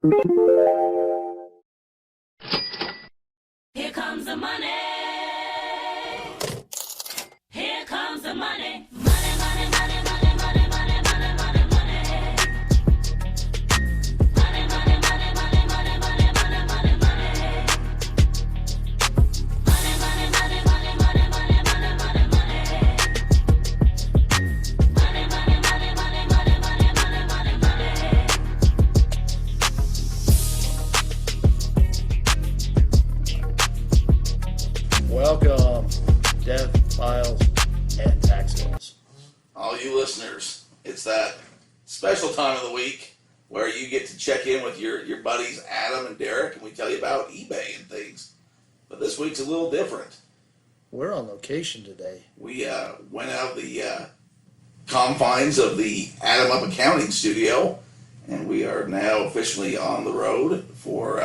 Here comes the money. Here comes the money. Money, money, money, money, money, money, money, money, money. Money, money, money, money, money, money, money, money, money. Money, money, money, money, money, money, money, money, money. Money, money, money, money, money, money, money, money, money. Welcome, DeathPiles and Taxables. All you listeners, it's that special time of the week where you get to check in with your buddies Adam and Derek, and we tell you about eBay and things. But this week's a little different. We're on location today. We went out of the confines of the Adam Up Accounting Studio, and we are now officially on the road for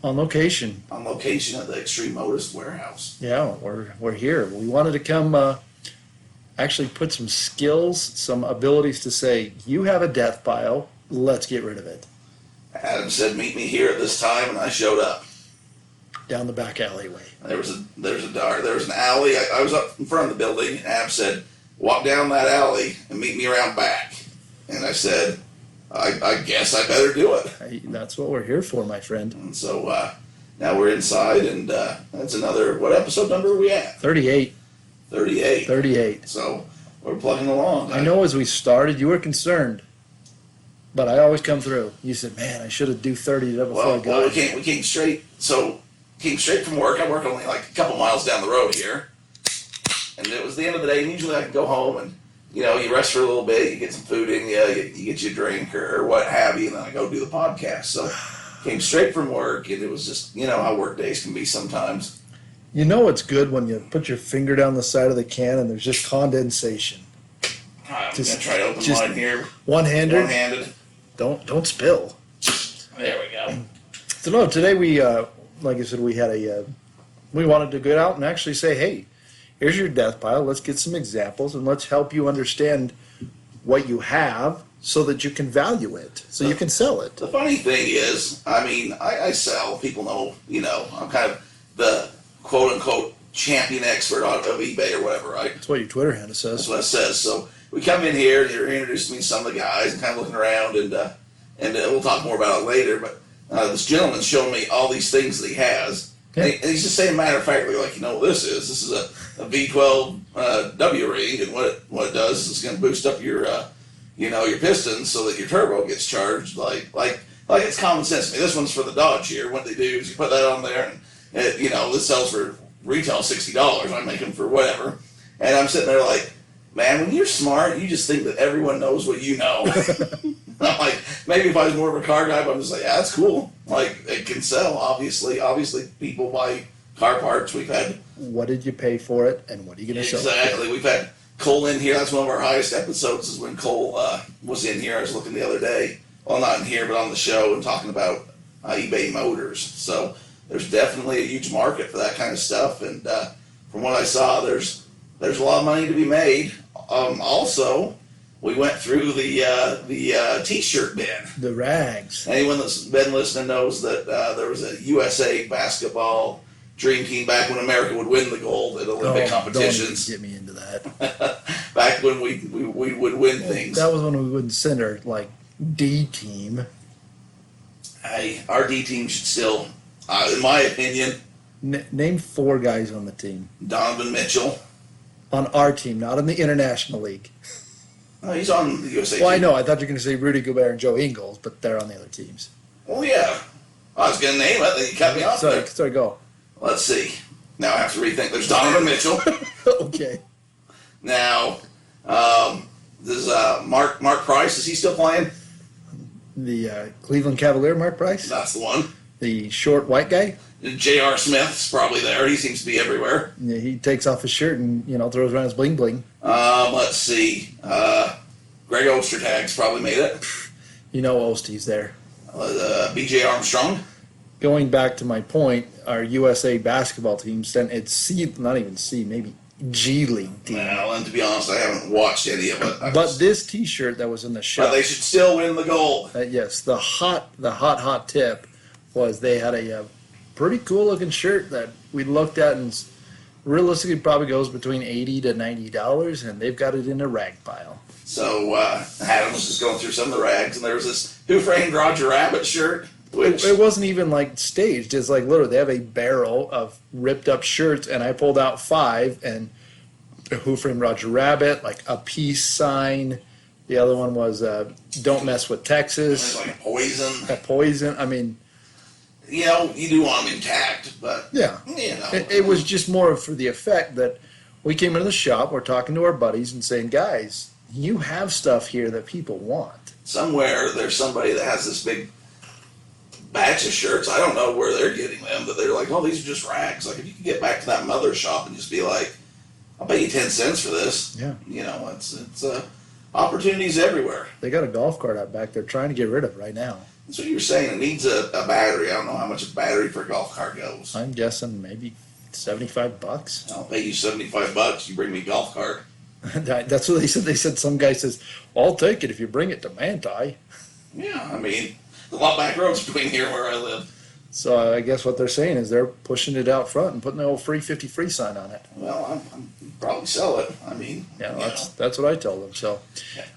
On location. on location at the Extreme Motus warehouse. Yeah, we're here. We wanted to come actually put some skills, some abilities to say, you have a death pile, let's get rid of it. Adam said, "Meet me here at this time," and I showed up. Down the back alleyway. There was an alley. I was up in front of the building, and Ab said, "Walk down that alley and meet me around back." And I said, I guess I better do it. That's what we're here for, my friend. And so now we're inside, and that's another, what episode number are we at? 38. 38. 38. So we're plugging along. I know as we started, you were concerned, but I always come through. You said, man, I should have do 30 before I got Well, here. we came straight. So came straight from work. I work only like a couple miles down the road here, and it was the end of the day. And usually I can go home and you rest for a little bit. You get some food in you. You get your drink or what have you, and then I go do the podcast. So came straight from work, and it was just how work days can be sometimes. You know it's good when you put your finger down the side of the can and there's just condensation. I'm Just- gonna try to open just- mine here. One-handed. One-handed. Don't spill. There we go. So no, today we, like I said, we had we wanted to get out and actually say, hey, here's your death pile. Let's get some examples and let's help you understand what you have so that you can value it, so you can sell it. The funny thing is, I sell. People know, I'm kind of the quote-unquote champion expert of eBay or whatever, right? That's what your Twitter handle That's says. what it says. So we come in here, and you're introducing me to some of the guys, and kind of looking around, and we'll talk more about it later. But this gentleman's showing me all these things that he has, Yeah. and he's just saying matter of factly, like, what this is? This is a V12 W ring, and what it does is it's going to boost up your your pistons so that your turbo gets charged. Like it's common sense to me. This one's for the Dodge here. What they do is you put that on there, and this sells for retail $60. I make them for whatever, and I'm sitting there like, man, when you're smart, you just think that everyone knows what you know. I'm like, maybe if I was more of a car guy, but I'm just like, yeah, that's cool. Like, it can sell, obviously. Obviously, people buy car parts. We've had... What did you pay for it, and what are you going to sell it for? Exactly. We've had Cole in here. That's one of our highest episodes is when Cole was in here. I was looking the other day. Well, not in here, but on the show and talking about eBay Motors. So there's definitely a huge market for that kind of stuff. And from what I saw, there's a lot of money to be made. Also, we went through the T-shirt bin. The rags. Anyone that's been listening knows that there was a USA basketball dream team back when America would win the gold at Olympic competitions. Don't get me into that. Back when we would win things. That was when we wouldn't send our D team. Hey, our D team should still, in my opinion, Name 4 guys on the team. Donovan Mitchell. On our team, not in the International League. He's on the USA Well, team. I know. I thought you were going to say Rudy Gobert and Joe Ingles, but they're on the other teams. Well, yeah. I was going to name it, then you cut me off there. Sorry, go. Let's see. Now I have to rethink. There's Donovan Mitchell. Okay. Now, there's Mark Price. Is he still playing? The Cleveland Cavalier, Mark Price. That's the one. The short white guy. J.R. Smith's probably there. He seems to be everywhere. Yeah, he takes off his shirt and throws around his bling bling. Let's see. Greg Ostertag's probably made it. Osty's there. B.J. Armstrong. Going back to my point, our USA basketball team sent it's C, not even C, maybe G League team. Well, and to be honest, I haven't watched any of it. But this T-shirt that was in the shop, But they should still win the gold. yes, the hot tip was they had a pretty cool looking shirt that we looked at and realistically probably goes between $80 to $90, and they've got it in a rag pile. So Adam was just going through some of the rags, and there was this Who Framed Roger Rabbit shirt. Which It wasn't even like staged. It's like literally they have a barrel of ripped up shirts, and I pulled out 5, and Who Framed Roger Rabbit, like a peace sign. The other one was Don't Mess with Texas. there's like poison. A poison. I mean, You know, you do want them intact, but yeah. you know, It was just more for the effect that we came into the shop, we're talking to our buddies and saying, guys, you have stuff here that people want. somewhere there's somebody that has this big batch of shirts. I don't know where they're getting them, but they're like, oh, these are just rags. Like, if you could get back to that mother shop and just be like, I'll pay you 10 cents for this. Yeah. You know, it's opportunities everywhere. They got a golf cart out back there trying to get rid of right now. That's what you were saying. It needs a battery. I don't know how much a battery for a golf cart goes. I'm guessing maybe $75. I'll pay you $75. You bring me a golf cart. That's what they said. They said some guy says, I'll take it if you bring it to Manti. Yeah, I mean, a lot of back roads between here and where I live. So I guess what they're saying is they're pushing it out front and putting the old free 50 free sign on it. Well, I'm probably sell it. I mean, Yeah, you that's what I told them. So,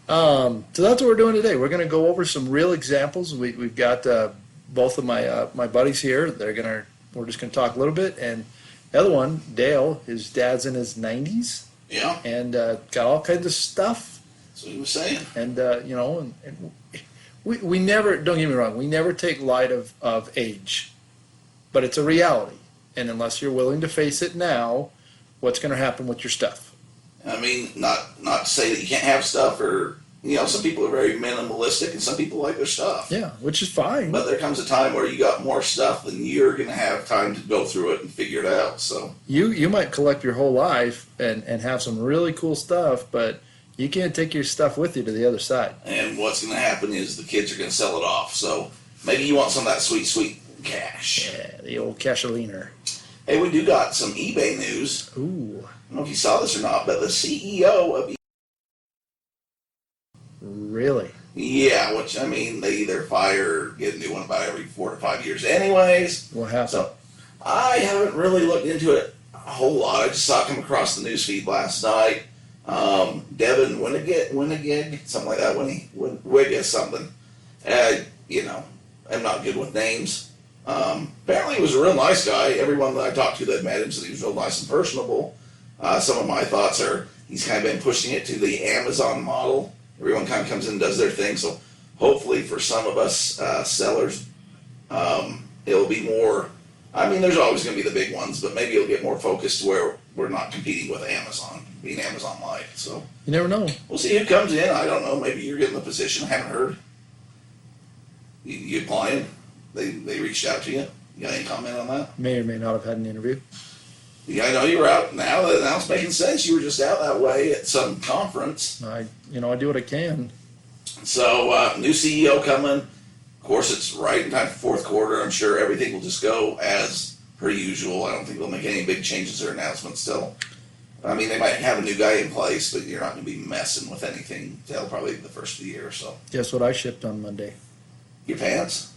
so that's what we're doing today. We're going to go over some real examples. We've got both of my buddies here. We're just going to talk a little bit. And the other one, Dale, his dad's in his 90s yeah, and got all kinds of stuff. that's what he was saying. And and we never, don't get me wrong, we never take light of age, but it's a reality. And unless you're willing to face it now, what's going to happen with your stuff? I mean, not to say that you can't have stuff, or some people are very minimalistic, and some people like their stuff. Yeah, which is fine. But there comes a time where you got more stuff than you're going to have time to go through it and figure it out. So You might collect your whole life and have some really cool stuff, but you can't take your stuff with you to the other side. and what's going to happen is the kids are going to sell it off. So maybe you want some of that sweet cash. Yeah, the old cashaliner. Hey, we do got some eBay news. Ooh, I don't know if you saw this or not, but the CEO of really? Yeah, which, I mean, they either fire or get a new one about every 4 to 5 years anyways. What happened? So I haven't really looked into it a whole lot. I just saw it come across the news feed last night. Devin Winnig, something like that, Wig something. I'm not good with names. Apparently he was a real nice guy. Everyone that I talked to that met him said he was real nice and personable. Some of my thoughts are he's kind of been pushing it to the Amazon model. Everyone kind of comes in and does their thing. So hopefully for some of us sellers, it'll be more. I mean, there's always going to be the big ones, but maybe it'll get more focused to where we're not competing with Amazon, being Amazon-like. So You never know. we'll see who comes in. I don't know. Maybe you're getting the position. I haven't heard. You applying? They reached out to you. You got any comment on that? May or may not have had an interview. Yeah, I know you were out. Now it's making sense. You were just out that way at some conference. I do what I can. So new CEO coming. Of course, it's right in time for fourth quarter. I'm sure everything will just go as per usual. I don't think they'll make any big changes or announcements still. I mean, they might have a new guy in place, but you're not going to be messing with anything till probably the first of the year or so. Guess what I shipped on Monday? Your pants?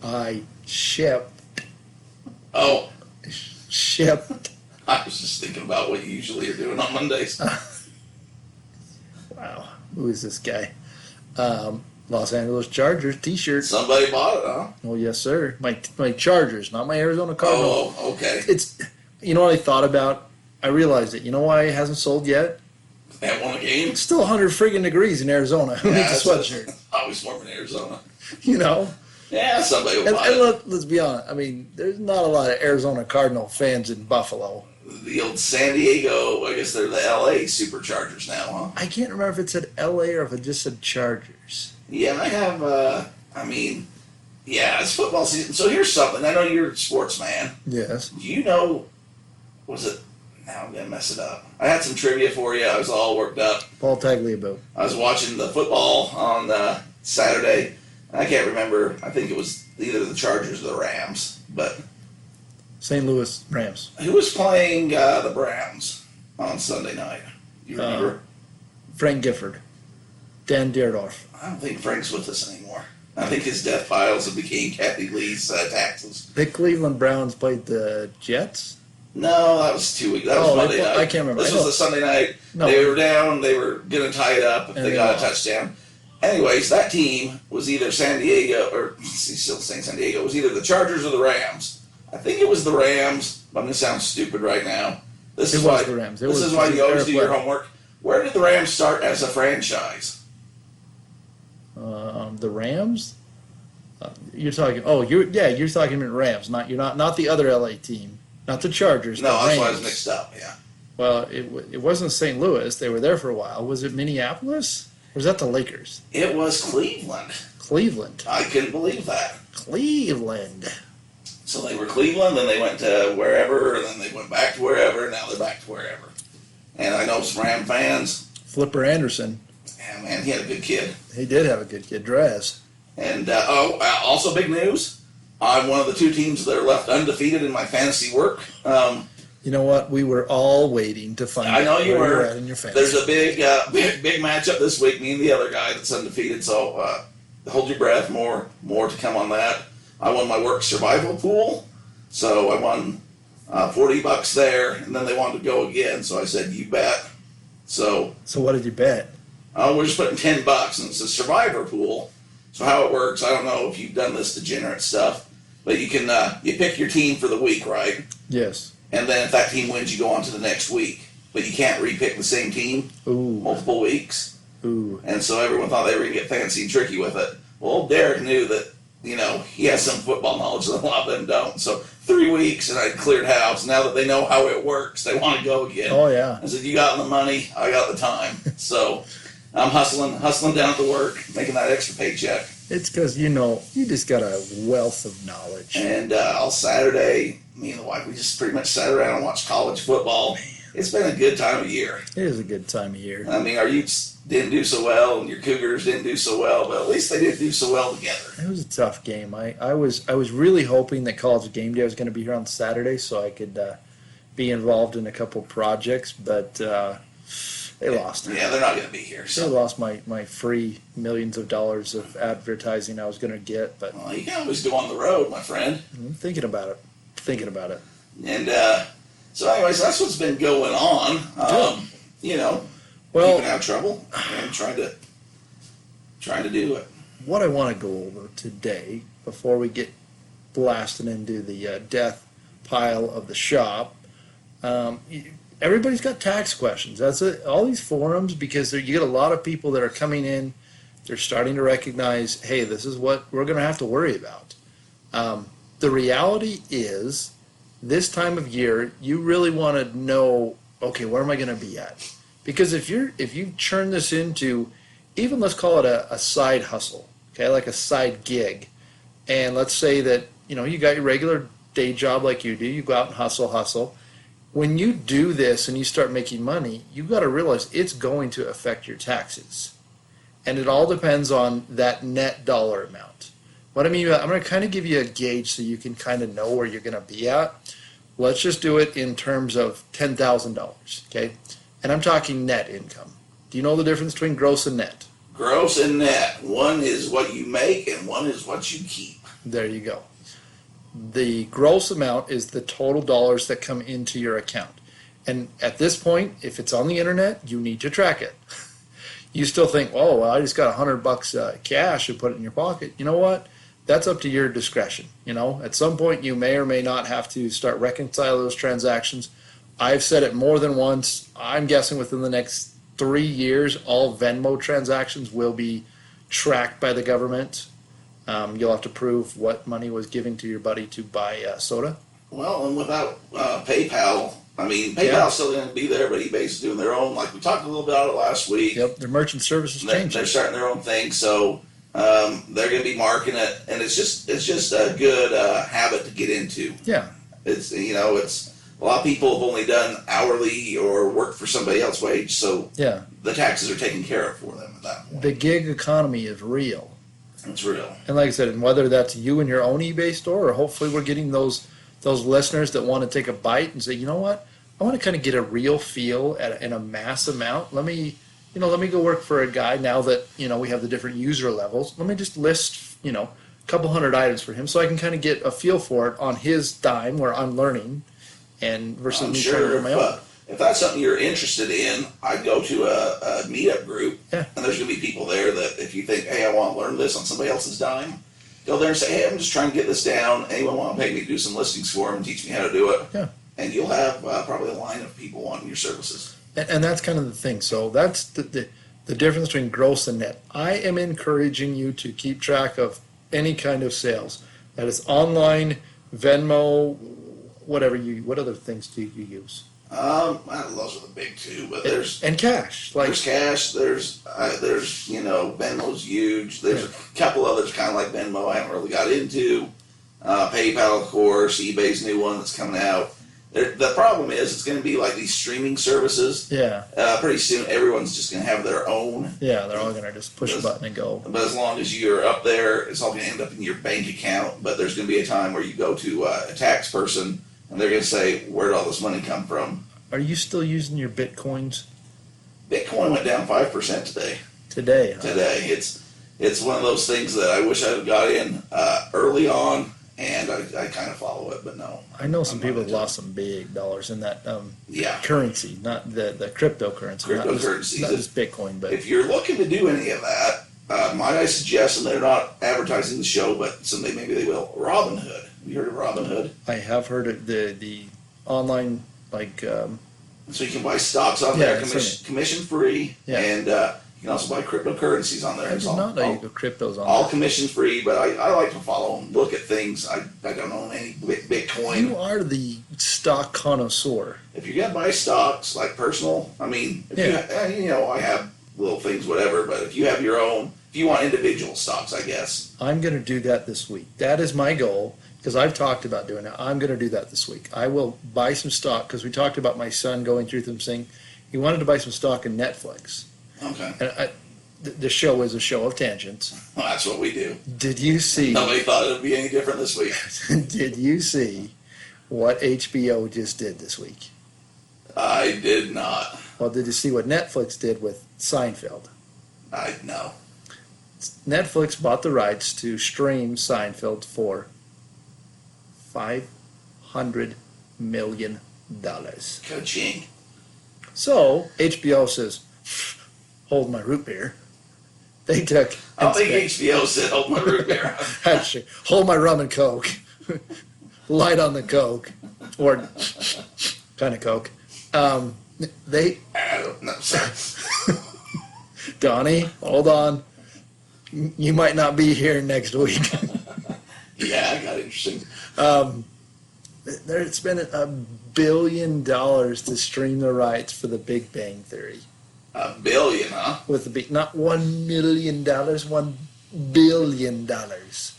I shipped. Oh, I I was just thinking about what you usually are doing on Mondays. Wow, who is this guy? Los Angeles Chargers T-shirt. Somebody bought it, huh? Oh yes, sir. My Chargers, not my Arizona Cardinals. Oh, okay. It's, what I thought about. I realized it. You know why it hasn't sold yet? They haven't won a game. It's still 100 friggin' degrees in Arizona. Who needs a sweatshirt? Always warm in Arizona. Yeah, somebody will And, buy and it. let's be honest. I mean, there's not a lot of Arizona Cardinal fans in Buffalo. The old San Diego, I guess they're the LA Superchargers now, huh? I can't remember if it said L.A. or if it just said Chargers. Yeah, I have, it's football season. So here's something. I know you're a sports man. Yes. Do you know, now I'm going to mess it up. I had some trivia for you. I was all worked up. Paul Tagliabue. I was watching the football on Saturday. I can't remember. I think it was either the Chargers or the Rams. But St. Louis Rams. Who was playing the Browns on Sunday night? Do you remember? Frank Gifford. Dan Dierdorf. I don't think Frank's with us anymore. I think his DeathPiles have became Kathy Lee's taxes. The Cleveland Browns played the Jets? No, that was 2 weeks. That was Monday night. I can't remember. This was the Sunday night. No. They were down. They were going to tie it up if And they they got lost. a touchdown. Anyways, that team was either San Diego, or he's still saying San Diego, it was either the Chargers or the Rams. I think it was the Rams. I'm going to sound stupid right now. This is why the Rams. This is why you always do your homework. Where did the Rams start as a franchise? The Rams? You're talking. Oh, you're talking about Rams. Not the other LA team. Not the Chargers. No, the that's why I Rams. was mixed up. Yeah. Well, it wasn't St. Louis. They were there for a while. Was it Minneapolis? Or was that the Lakers? It was Cleveland. Cleveland. I couldn't believe that. Cleveland. So they were Cleveland, then they went to wherever, and then they went back to wherever, and now they're back to wherever. And I know some Ram fans. Flipper Anderson. Yeah, man, he had a good kid. He did have a good kid, Dress. And also big news. I'm one of the 2 teams that are left undefeated in my fantasy work. You know what? We were all waiting to find I know out you where were. you're at in your fantasy. There's a big matchup this week. Me and the other guy that's undefeated. So hold your breath. More to come on that. I won my work survival pool, so I won $40 there, and then they wanted to go again. So I said, "You bet." So what did you bet? we're just putting $10, and it's a survivor pool. So how it works, I don't know if you've done this degenerate stuff, but you can you pick your team for the week, right? Yes. And then if that team wins, you go on to the next week. But you can't repick the same team Ooh. multiple weeks. Ooh. And so everyone thought they were going to get fancy and tricky with it. Well, old Derek knew that, he has some football knowledge that a lot of them don't. So 3 weeks, and I cleared house. Now that they know how it works, they want to go again. Oh, yeah. I said, you got the money, I got the time. So I'm hustling down to work, making that extra paycheck. It's because, you just got a wealth of knowledge. And all Saturday, me and the wife, we just pretty much sat around and watched college football. It's been a good time of year. It is a good time of year. I mean, our Utes didn't do so well, and your Cougars didn't do so well, but at least they did do so well together. It was a tough game. I was really hoping that College Game Day was going to be here on Saturday so I could be involved in a couple projects, but they lost. Yeah, they're not going to be here. They So lost my free millions of dollars of advertising I was going to get, but well, you can always go on the road, my friend. I'm thinking about it. And so, anyways, that's what's been going on. Well, keeping out of trouble and trying to do it. what I want to go over today, before we get blasting into the death pile of the shop, everybody's got tax questions. That's it. All these forums, because you get a lot of people that are coming in, they're starting to recognize, hey, this is what we're going to have to worry about. The reality is, this time of year, you really want to know, okay, where am I going to be at? Because if you churn this into, even let's call it a side hustle, okay, like a side gig, and let's say that you got your regular day job like you do, you go out and hustle. When you do this and you start making money, you've got to realize it's going to affect your taxes, and it all depends on that net dollar amount. What I mean, I'm going to kind of give you a gauge so you can kind of know where you're going to be at. Let's just do it in terms of $10,000, okay? And I'm talking net income. Do you know the difference between gross and net? Gross and net. One is what you make, and one is what you keep. There you go. The gross amount is the total dollars that come into your account. And at this point, if it's on the internet, you need to track it. You still think, oh, well, I just got $100 cash and put it in your pocket. You know what? That's up to your discretion. At some point, you may or may not have to start reconciling those transactions. I've said it more than once. I'm guessing within the next 3 years, all Venmo transactions will be tracked by the government. You'll have to prove what money was given to your buddy to buy soda. Well, and without PayPal, I mean, PayPal's still going to be there, but eBay's doing their own. Like we talked a little bit about it last week. Yep, their merchant services They're changing. starting their own thing, so they're going to be marketing it, and it's just a good habit to get into. Yeah. It's a lot of people have only done hourly or worked for somebody else's wage, so Yeah. the taxes are taken care of for them at that point. The gig economy is real. It's real. And like I said, and whether that's you in your own eBay store, or hopefully we're getting those those listeners that want to take a bite and say, you know what, I want to kind of get a real feel in a mass amount. Let me go work for a guy now that, we have the different user levels. Let me just list, a couple hundred items for him so I can kind of get a feel for it on his dime where I'm learning and versus I'm me trying to sure do my own. if that's something you're interested in, I'd go to a meetup group, Yeah. and there's going to be people there that if you think, hey, I want to learn this on somebody else's dime, go there and say, hey, I'm just trying to get this down. Anyone want to pay me to do some listings for them and teach me how to do it? Yeah. And you'll have probably a line of people wanting your services. And that's kind of the thing. So that's the difference between gross and net. I am encouraging you to keep track of any kind of sales. That is online, Venmo, what other things do you use? I don't know, those are the big two, but there's And cash. there's cash, there's Venmo's huge. There's a couple others kind of like Venmo I haven't really got into. PayPal, of course, eBay's new one that's coming out. The problem is it's going to be like these streaming services. Yeah. Pretty soon everyone's just going to have their own. Yeah, they're all going to just push a button and go. But as long as you're up there, it's all going to end up in your bank account. But there's going to be a time where you go to a tax person and they're going to say, where'd all this money come from? Are you still using your Bitcoins? Bitcoin went down 5% today. Today, huh? Today. It's one of those things that I wish I had got in early on, and I kind of follow it, but no. I know some I'm not people have into lost some big dollars in that Yeah. currency, not the cryptocurrency. Cryptocurrencies. Not just Bitcoin, but If you're looking to do any of that, might I suggest, and they're not advertising the show, but someday maybe they will, Robinhood. Have you heard of Robinhood? I have heard of the online, like, So you can buy stocks on Yeah, there, I've seen commission free, Yeah. and you can also buy cryptocurrencies on there. I It's did not know you could cryptos on all there. commission free, but I like to follow and look at things. I don't own any Bitcoin. You are the stock connoisseur. If you're gonna buy stocks, like personal, I mean, if you, I have little things, whatever. But if you have your own, if you want individual stocks, I guess. I'm going to do that this week. That is my goal because I've talked about doing it. I'm going to do that this week. I will buy some stock because we talked about my son going through some thing. He wanted to buy some stock in Netflix. Okay, And the show is a show of tangents. well, that's what we do. Did you see? Nobody thought it would be any different this week. Did you see what HBO just did this week? I did not. Well, did you see what Netflix did with Seinfeld? I know. Netflix bought the rights to stream Seinfeld for $500 million. Ka-ching. So HBO says, "Hold my root beer." They took. I don't think HBO said, "Hold my root beer." Actually, hold my rum and coke. Light on the coke, or kind of coke. They, I don't know. Sorry. Donnie, hold on. You might not be here next week. Yeah, I got interesting. They're spending $1 billion to stream the rights for The Big Bang Theory. $1 billion, huh? With the big, not $1 million, $1 billion.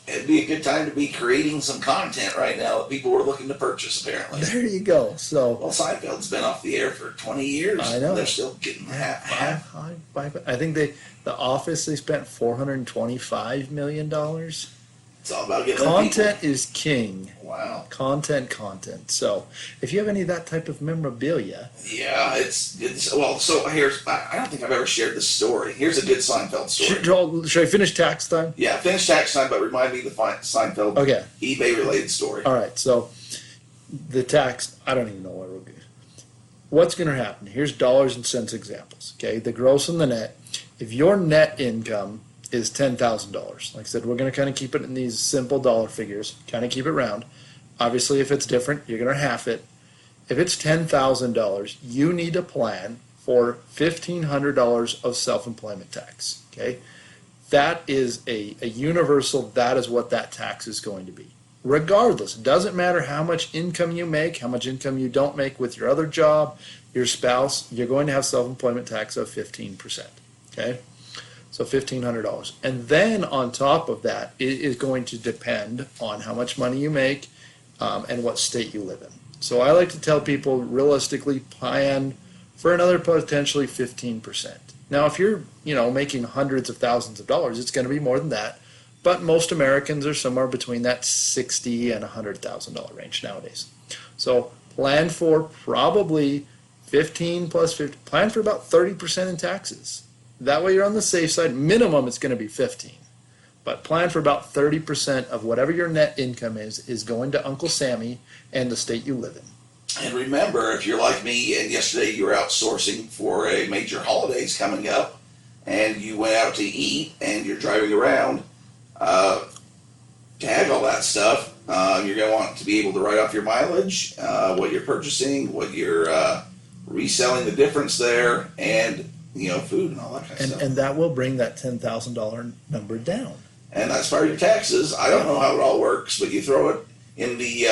It'd be a good time to be creating some content right now that people were looking to purchase, apparently. There you go. So Well, Seinfeld's been off the air for 20 years. I know. They're still getting half. I think The Office, they spent $425 million. It's all about getting Content is king. people. Wow. Content. So if you have any of that type of memorabilia, Yeah, it's well. So I don't think I've ever shared this story. Here's a good Seinfeld story. should I finish tax time? Yeah, finish tax time, but remind me the Seinfeld Okay. eBay related story. All right. So the tax, I don't even know what we're going to. What's going to happen? Here's dollars and cents examples. Okay, the gross and the net. If your net income is $10,000, like I said, we're going to kind of keep it in these simple dollar figures, kind of keep it round. Obviously, if it's different, you're going to half it. If it's $10,000, you need a plan for $1,500 of self-employment tax. Okay, that is a universal. That is what that tax is going to be. Regardless, it doesn't matter how much income you make, how much income you don't make with your other job, your spouse, you're going to have self-employment tax of 15%. Okay, so $1,500. And then on top of that, it is going to depend on how much money you make and what state you live in. So I like to tell people realistically plan for another potentially 15%. Now, if you're making hundreds of thousands of dollars, it's going to be more than that. but most Americans are somewhere between that $60,000 and $100,000 range nowadays. So plan for probably 15 plus 50, plan for about 30% in taxes. That way you're on the safe side. Minimum it's going to be 15. But plan for about 30% of whatever your net income is going to Uncle Sammy and the state you live in. And remember, if you're like me and yesterday you were outsourcing for a major holidays coming up and you went out to eat and you're driving around, tag all that stuff. You're going to want to be able to write off your mileage, what you're purchasing, what you're reselling, the difference there, and food and all that kind of stuff. And that will bring that $10,000 number down. And that's part of your taxes. I don't know how it all works, but you throw it in the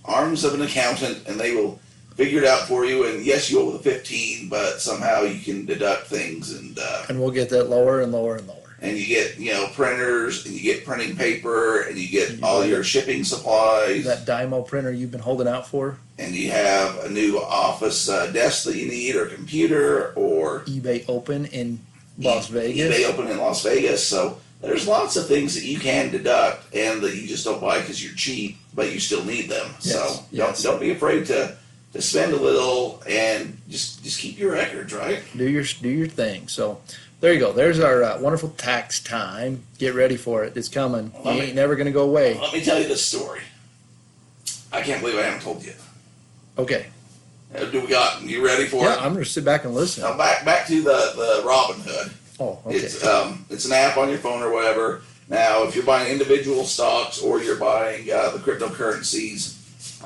arms of an accountant, and they will figure it out for you. And yes, you owe the 15, but somehow you can deduct things, and we'll get that lower and lower and lower. And you get printers, and you get printing paper, and you get all your shipping supplies. That Dymo printer you've been holding out for. And you have a new office desk that you need, or computer, or eBay Open in Las Vegas. eBay Open in Las Vegas. So there's lots of things that you can deduct and that you just don't buy because you're cheap, but you still need them. Yes, So don't be afraid to spend a little and just keep your records, right? Do your thing. So there you go. There's our wonderful tax time. Get ready for it. It's coming. It ain't never going to go away. Let me tell you this story. I can't believe I haven't told you. Okay. You ready for it? Yeah, I'm going to sit back and listen. Now back to the Robin Hood. Oh, okay. It's an app on your phone or whatever. Now, if you're buying individual stocks or you're buying the cryptocurrencies,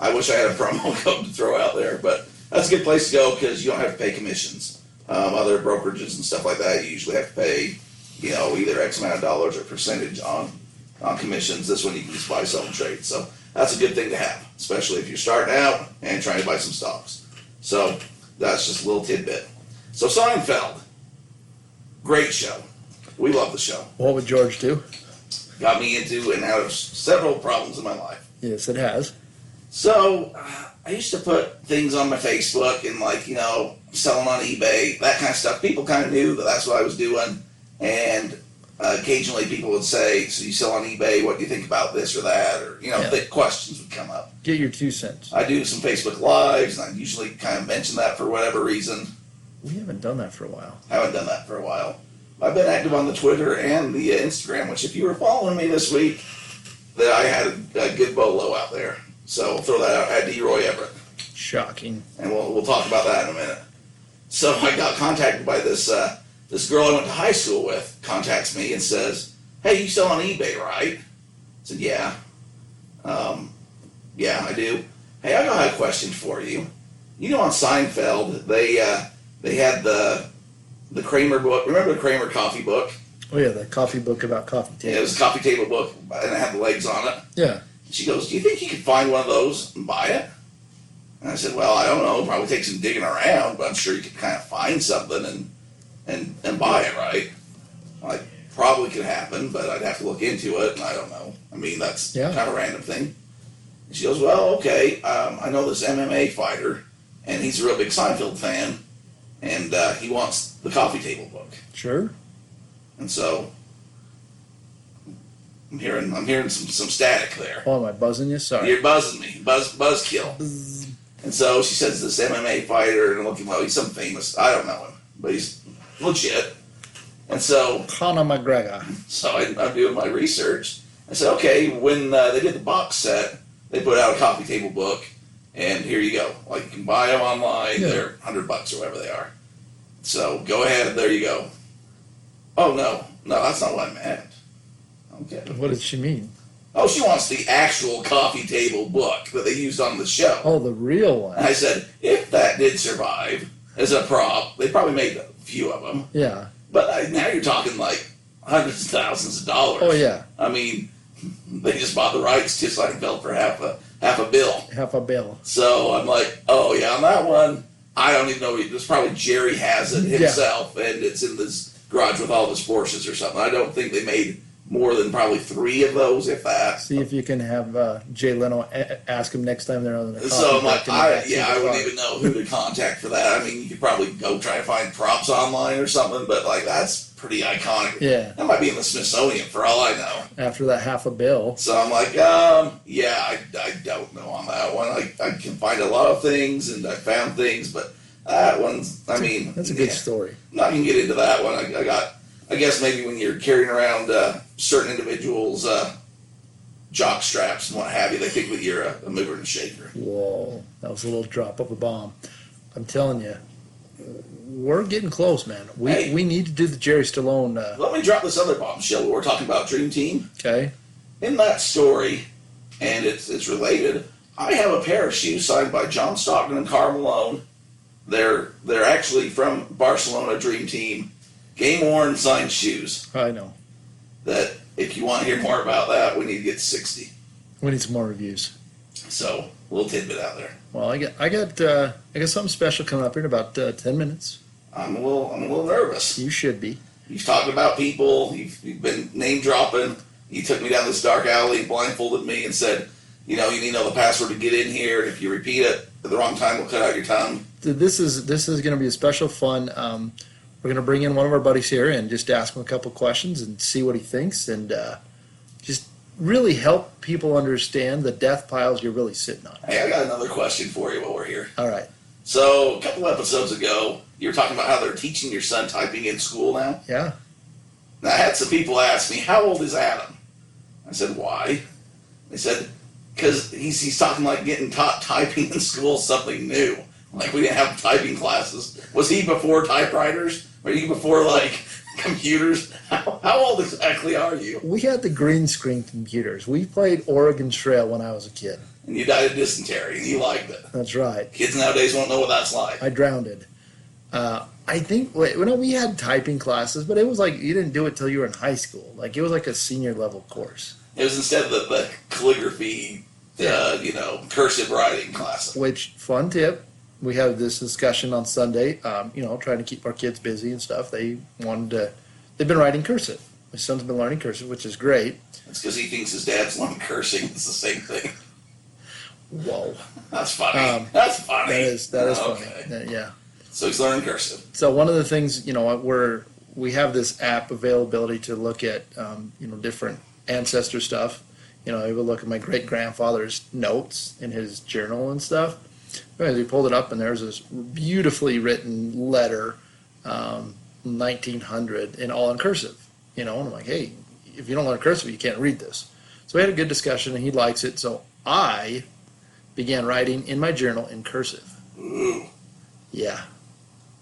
I wish I had a promo code to throw out there, but that's a good place to go because you don't have to pay commissions. Other brokerages and stuff like that, you usually have to pay, either X amount of dollars or percentage on commissions. This one you can just buy, sell, and trade. So that's a good thing to have, especially if you're starting out and trying to buy some stocks. So that's just a little tidbit. So Seinfeld, great show. We love the show. What would George do? Got me into and out of several problems in my life. Yes, it has. So I used to put things on my Facebook and selling on eBay, that kind of stuff. People kind of knew that that's what I was doing. And occasionally people would say, so you sell on eBay, what do you think about this or that? Or, the questions would come up. Get your 2 cents. I do some Facebook Lives, and I usually kind of mention that for whatever reason. We haven't done that for a while. Haven't done that for a while. I've been active on the Twitter and the Instagram, which if you were following me this week, that I had a good bolo out there. So throw that out at D. Roy Everett. Shocking. And we'll talk about that in a minute. So I got contacted by this girl I went to high school with, contacts me and says, hey, you sell on eBay, right? I said, yeah. Yeah, I do. Hey, I got a question for you. On Seinfeld, they had the Kramer book. Remember the Kramer coffee book? Oh, yeah, the coffee book about coffee tables. Yeah, it was a coffee table book, and it had the legs on it. Yeah. She goes, do you think you could find one of those and buy it? And I said, well, I don't know. Probably take some digging around, but I'm sure you could kind of find something and buy it, right? Like, probably could happen, but I'd have to look into it, and I don't know. I mean, that's kind of a random thing. And she goes, well, okay, I know this MMA fighter, and he's a real big Seinfeld fan, and he wants the coffee table book. Sure. And so I'm hearing some static there. Oh, am I buzzing you? Sorry. You're buzzing me. Buzzkill. And so she says this MMA fighter, and I'm looking, well, he's some famous, I don't know him, but he's legit. And so Conor McGregor. So I'm doing my research. I said, okay, when they did the box set, they put out a coffee table book, and here you go. Like, you can buy them online. Yeah. They're $100 or whatever they are. So go ahead. There you go. Oh, no, that's not what I meant. Okay. What did she mean? Oh, she wants the actual coffee table book that they used on the show. Oh, the real one. And I said, if that did survive as a prop, they probably made a few of them. Yeah. But now you're talking like hundreds of thousands of dollars. Oh, yeah. I mean, they just bought the rights to Seinfeld for half a bill. Half a bill. So I'm like, oh, yeah, on that one, I don't even know. It's probably Jerry has it himself, and it's in this garage with all his Porsches or something. I don't think they made more than probably 3 of those, if that. See if you can have Jay Leno ask him next time they're on the coffee. So I'm like, I wouldn't even know who to contact for that. I mean, you could probably go try to find props online or something, but like that's pretty iconic. Yeah. That might be in the Smithsonian for all I know. After that half a bill. So I'm like, yeah, I don't know on that one. I can find a lot of things, and I found things, but that one's, I mean, That's a good story. I'm not gonna get into that one. I guess maybe when you're carrying around certain individuals' jock straps and what have you, they think that you're a mover and shaker. Whoa, that was a little drop of a bomb. I'm telling you, we're getting close, man. We need to do the Jerry Stallone. Let me drop this other bombshell. We're talking about Dream Team. Okay. In that story, and it's related, I have a pair of shoes signed by John Stockton and Karl Malone. They're actually from Barcelona Dream Team, game worn signed shoes. I know. That if you want to hear more about that, we need to get to 60. We need some more reviews. So a little tidbit out there. Well, I got something special coming up here in about 10 minutes. I'm a little nervous. You should be. You've talked about people. You've been name dropping. You took me down this dark alley, blindfolded me, and said, you need to know the password to get in here. And if you repeat it at the wrong time, we'll cut out your tongue. This is going to be a special fun. We're going to bring in one of our buddies here and just ask him a couple questions and see what he thinks, and just really help people understand the death piles you're really sitting on. Hey, I got another question for you while we're here. All right. So a couple episodes ago, you were talking about how they're teaching your son typing in school now. Yeah. Now, I had some people ask me, how old is Adam? I said, why? They said, because he's talking like getting taught typing in school, something new. Like we didn't have typing classes. Was he before typewriters? Were you before like computers? How old exactly are you? We had the green screen computers. We played Oregon Trail when I was a kid. And you died of dysentery, and you liked it. That's right. Kids nowadays won't know what that's like. I drowned it. I think, we had typing classes, but it was like you didn't do it till you were in high school. Like it was like a senior level course. It was instead of the calligraphy, cursive writing class. Which, fun tip, we had this discussion on Sunday, trying to keep our kids busy and stuff. They've been writing cursive. My son's been learning cursive, which is great. It's because he thinks his dad's learning cursing. It's the same thing. Whoa. That's funny. That's funny. That is Okay. funny. Yeah. So he's learning cursive. So one of the things, we have this app availability to look at, different ancestor stuff. I would look at my great grandfather's notes in his journal and stuff. As we pulled it up, and there's this beautifully written letter, 1900, and all in cursive. And I'm like, hey, if you don't learn cursive, you can't read this. So we had a good discussion, and he likes it. So I began writing in my journal in cursive. Ooh, Yeah.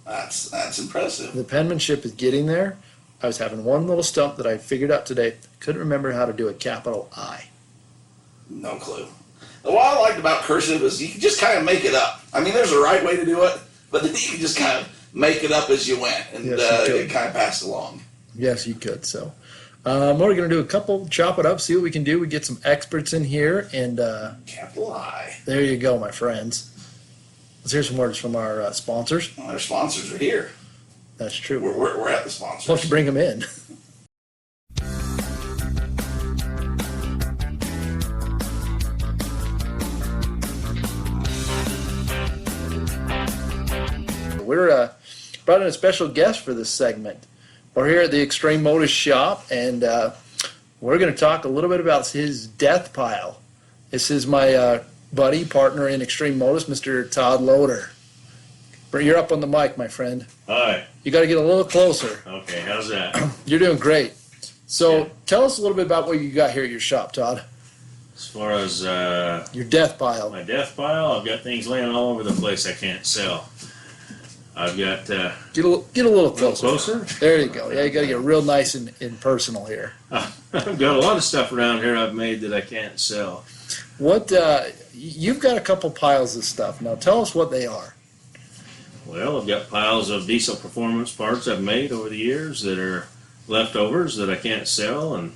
that's impressive. The penmanship is getting there. I was having one little stump that I figured out today. Couldn't remember how to do a capital I. No clue. What I liked about cursive is you can just kind of make it up. I mean, there's a right way to do it, but then you can just kind of make it up as you went, and Yes, you it kind of passed along. Yes, you could. So, we're going to do a couple, chop it up, see what we can do. We get some experts in here, and Capital I. there you go, my friends. Let's hear some words from our sponsors. Well, our sponsors are here. That's true. We're at the sponsors. Let's bring them in. We're brought in a special guest for this segment. We're here at the Extreme Motus shop, and we're going to talk a little bit about his death pile. This is my buddy, partner in Extreme Motus, Mr. Todd Loader. You're up on the mic, my friend. Hi. You got to get a little closer. Okay, how's that? You're doing great. So Yeah. tell us a little bit about what you got here at your shop, Todd. As far as Your death pile. my death pile, I've got things laying all over the place I can't sell. I've got Get a little a closer. little closer. There you go. Yeah, you got to get real nice and personal here. I've got a lot of stuff around here I've made that I can't sell. What you've got a couple piles of stuff. Now tell us what they are. Well, I've got piles of diesel performance parts I've made over the years that are leftovers that I can't sell, and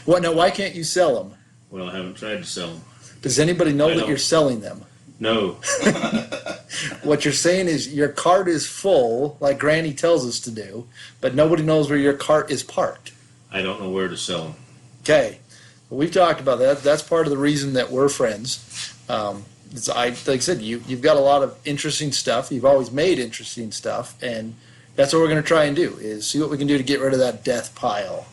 What now? Why can't you sell them? well, I haven't tried to sell them. Does anybody know I that don't. you're selling them? No, What you're saying is your cart is full, like Granny tells us to do, but nobody knows where your cart is parked. I don't know where to sell them. Okay, well, we've talked about that. That's part of the reason that we're friends. Like I said, you've got a lot of interesting stuff. You've always made interesting stuff, and that's what we're going to try and do, is see what we can do to get rid of that death pile.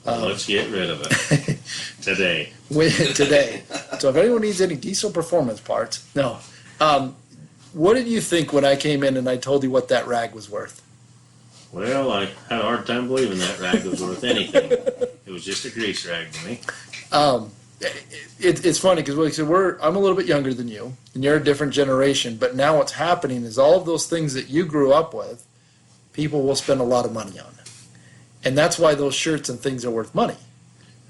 Let's get rid of it today. Today. So if anyone needs any diesel performance parts, no. What did you think when I came in and I told you what that rag was worth? Well, I had a hard time believing that rag was worth anything. It was just a grease rag to me. It's funny because like I said, I'm a little bit younger than you, and you're a different generation. But now what's happening is all of those things that you grew up with, people will spend a lot of money on, and that's why those shirts and things are worth money.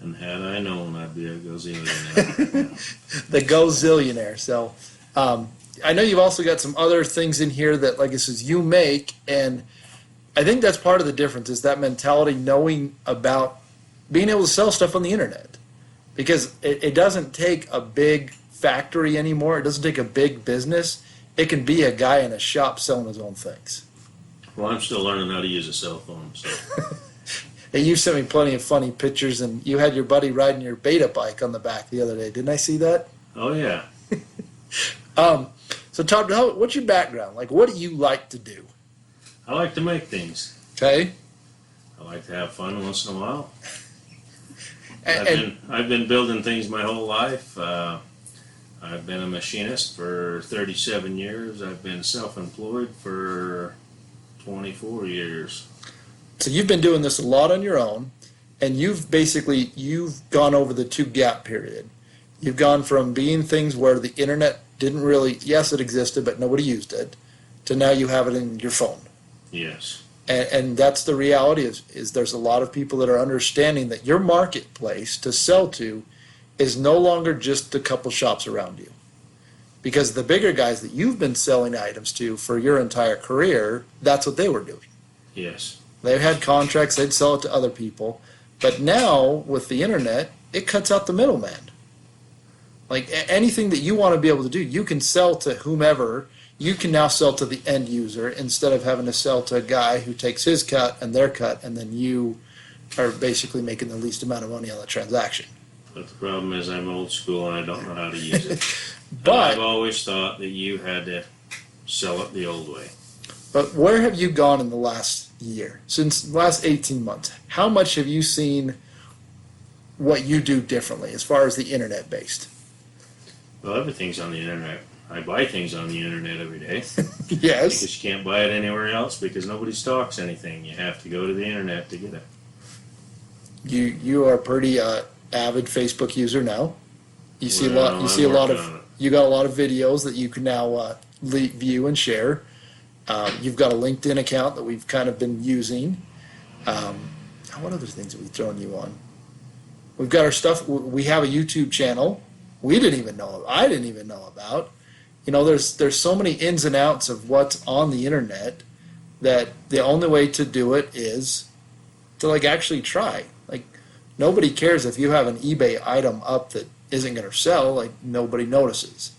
And had I known, I'd be a gazillionaire. The gazillionaire. So I know you've also got some other things in here that, like I says, you make, and I think that's part of the difference is that mentality, knowing about being able to sell stuff on the internet. Because it doesn't take a big factory anymore. It doesn't take a big business. It can be a guy in a shop selling his own things. Well, I'm still learning how to use a cell phone, so. Hey, you sent me plenty of funny pictures, and you had your buddy riding your beta bike on the back the other day. Didn't I see that? Oh, yeah. So, Todd, what's your background? Like, what do you like to do? I like to make things. Okay. I like to have fun once in a while. And I've been building things my whole life. I've been a machinist for 37 years. I've been self-employed for 24 years. so you've been doing this a lot on your own, and you've gone over the two gap period. You've gone from being things where the internet didn't really, yes, it existed, but nobody used it, to now you have it in your phone. Yes. And that's the reality is there's a lot of people that are understanding that your marketplace to sell to is no longer just a couple shops around you. Because the bigger guys that you've been selling items to for your entire career, that's what they were doing. Yes. They had contracts, they'd sell it to other people. But now, with the internet, it cuts out the middleman. Like anything that you want to be able to do, you can sell to whomever. You can now sell to the end user instead of having to sell to a guy who takes his cut and their cut, and then you are basically making the least amount of money on the transaction. But the problem is I'm old school and I don't know how to use it. But I've always thought that you had to sell it the old way. But where have you gone in the last year? Since the last 18 months, how much have you seen what you do differently as far as the internet based? Well, everything's on the internet. I buy things on the internet every day. Yes. Because you can't buy it anywhere else because nobody stocks anything. You have to go to the internet to get it. You are a pretty avid Facebook user now. You see a lot. You Well, see a I'm lot working on of. it. You got a lot of videos that you can now view and share. You've got a LinkedIn account that we've kind of been using. What other things have we thrown you on? We've got our stuff. We have a YouTube channel. We didn't even know. I didn't even know about. You know, there's so many ins and outs of what's on the internet that the only way to do it is to like actually try. Like nobody cares if you have an eBay item up that isn't going to sell. Like nobody notices.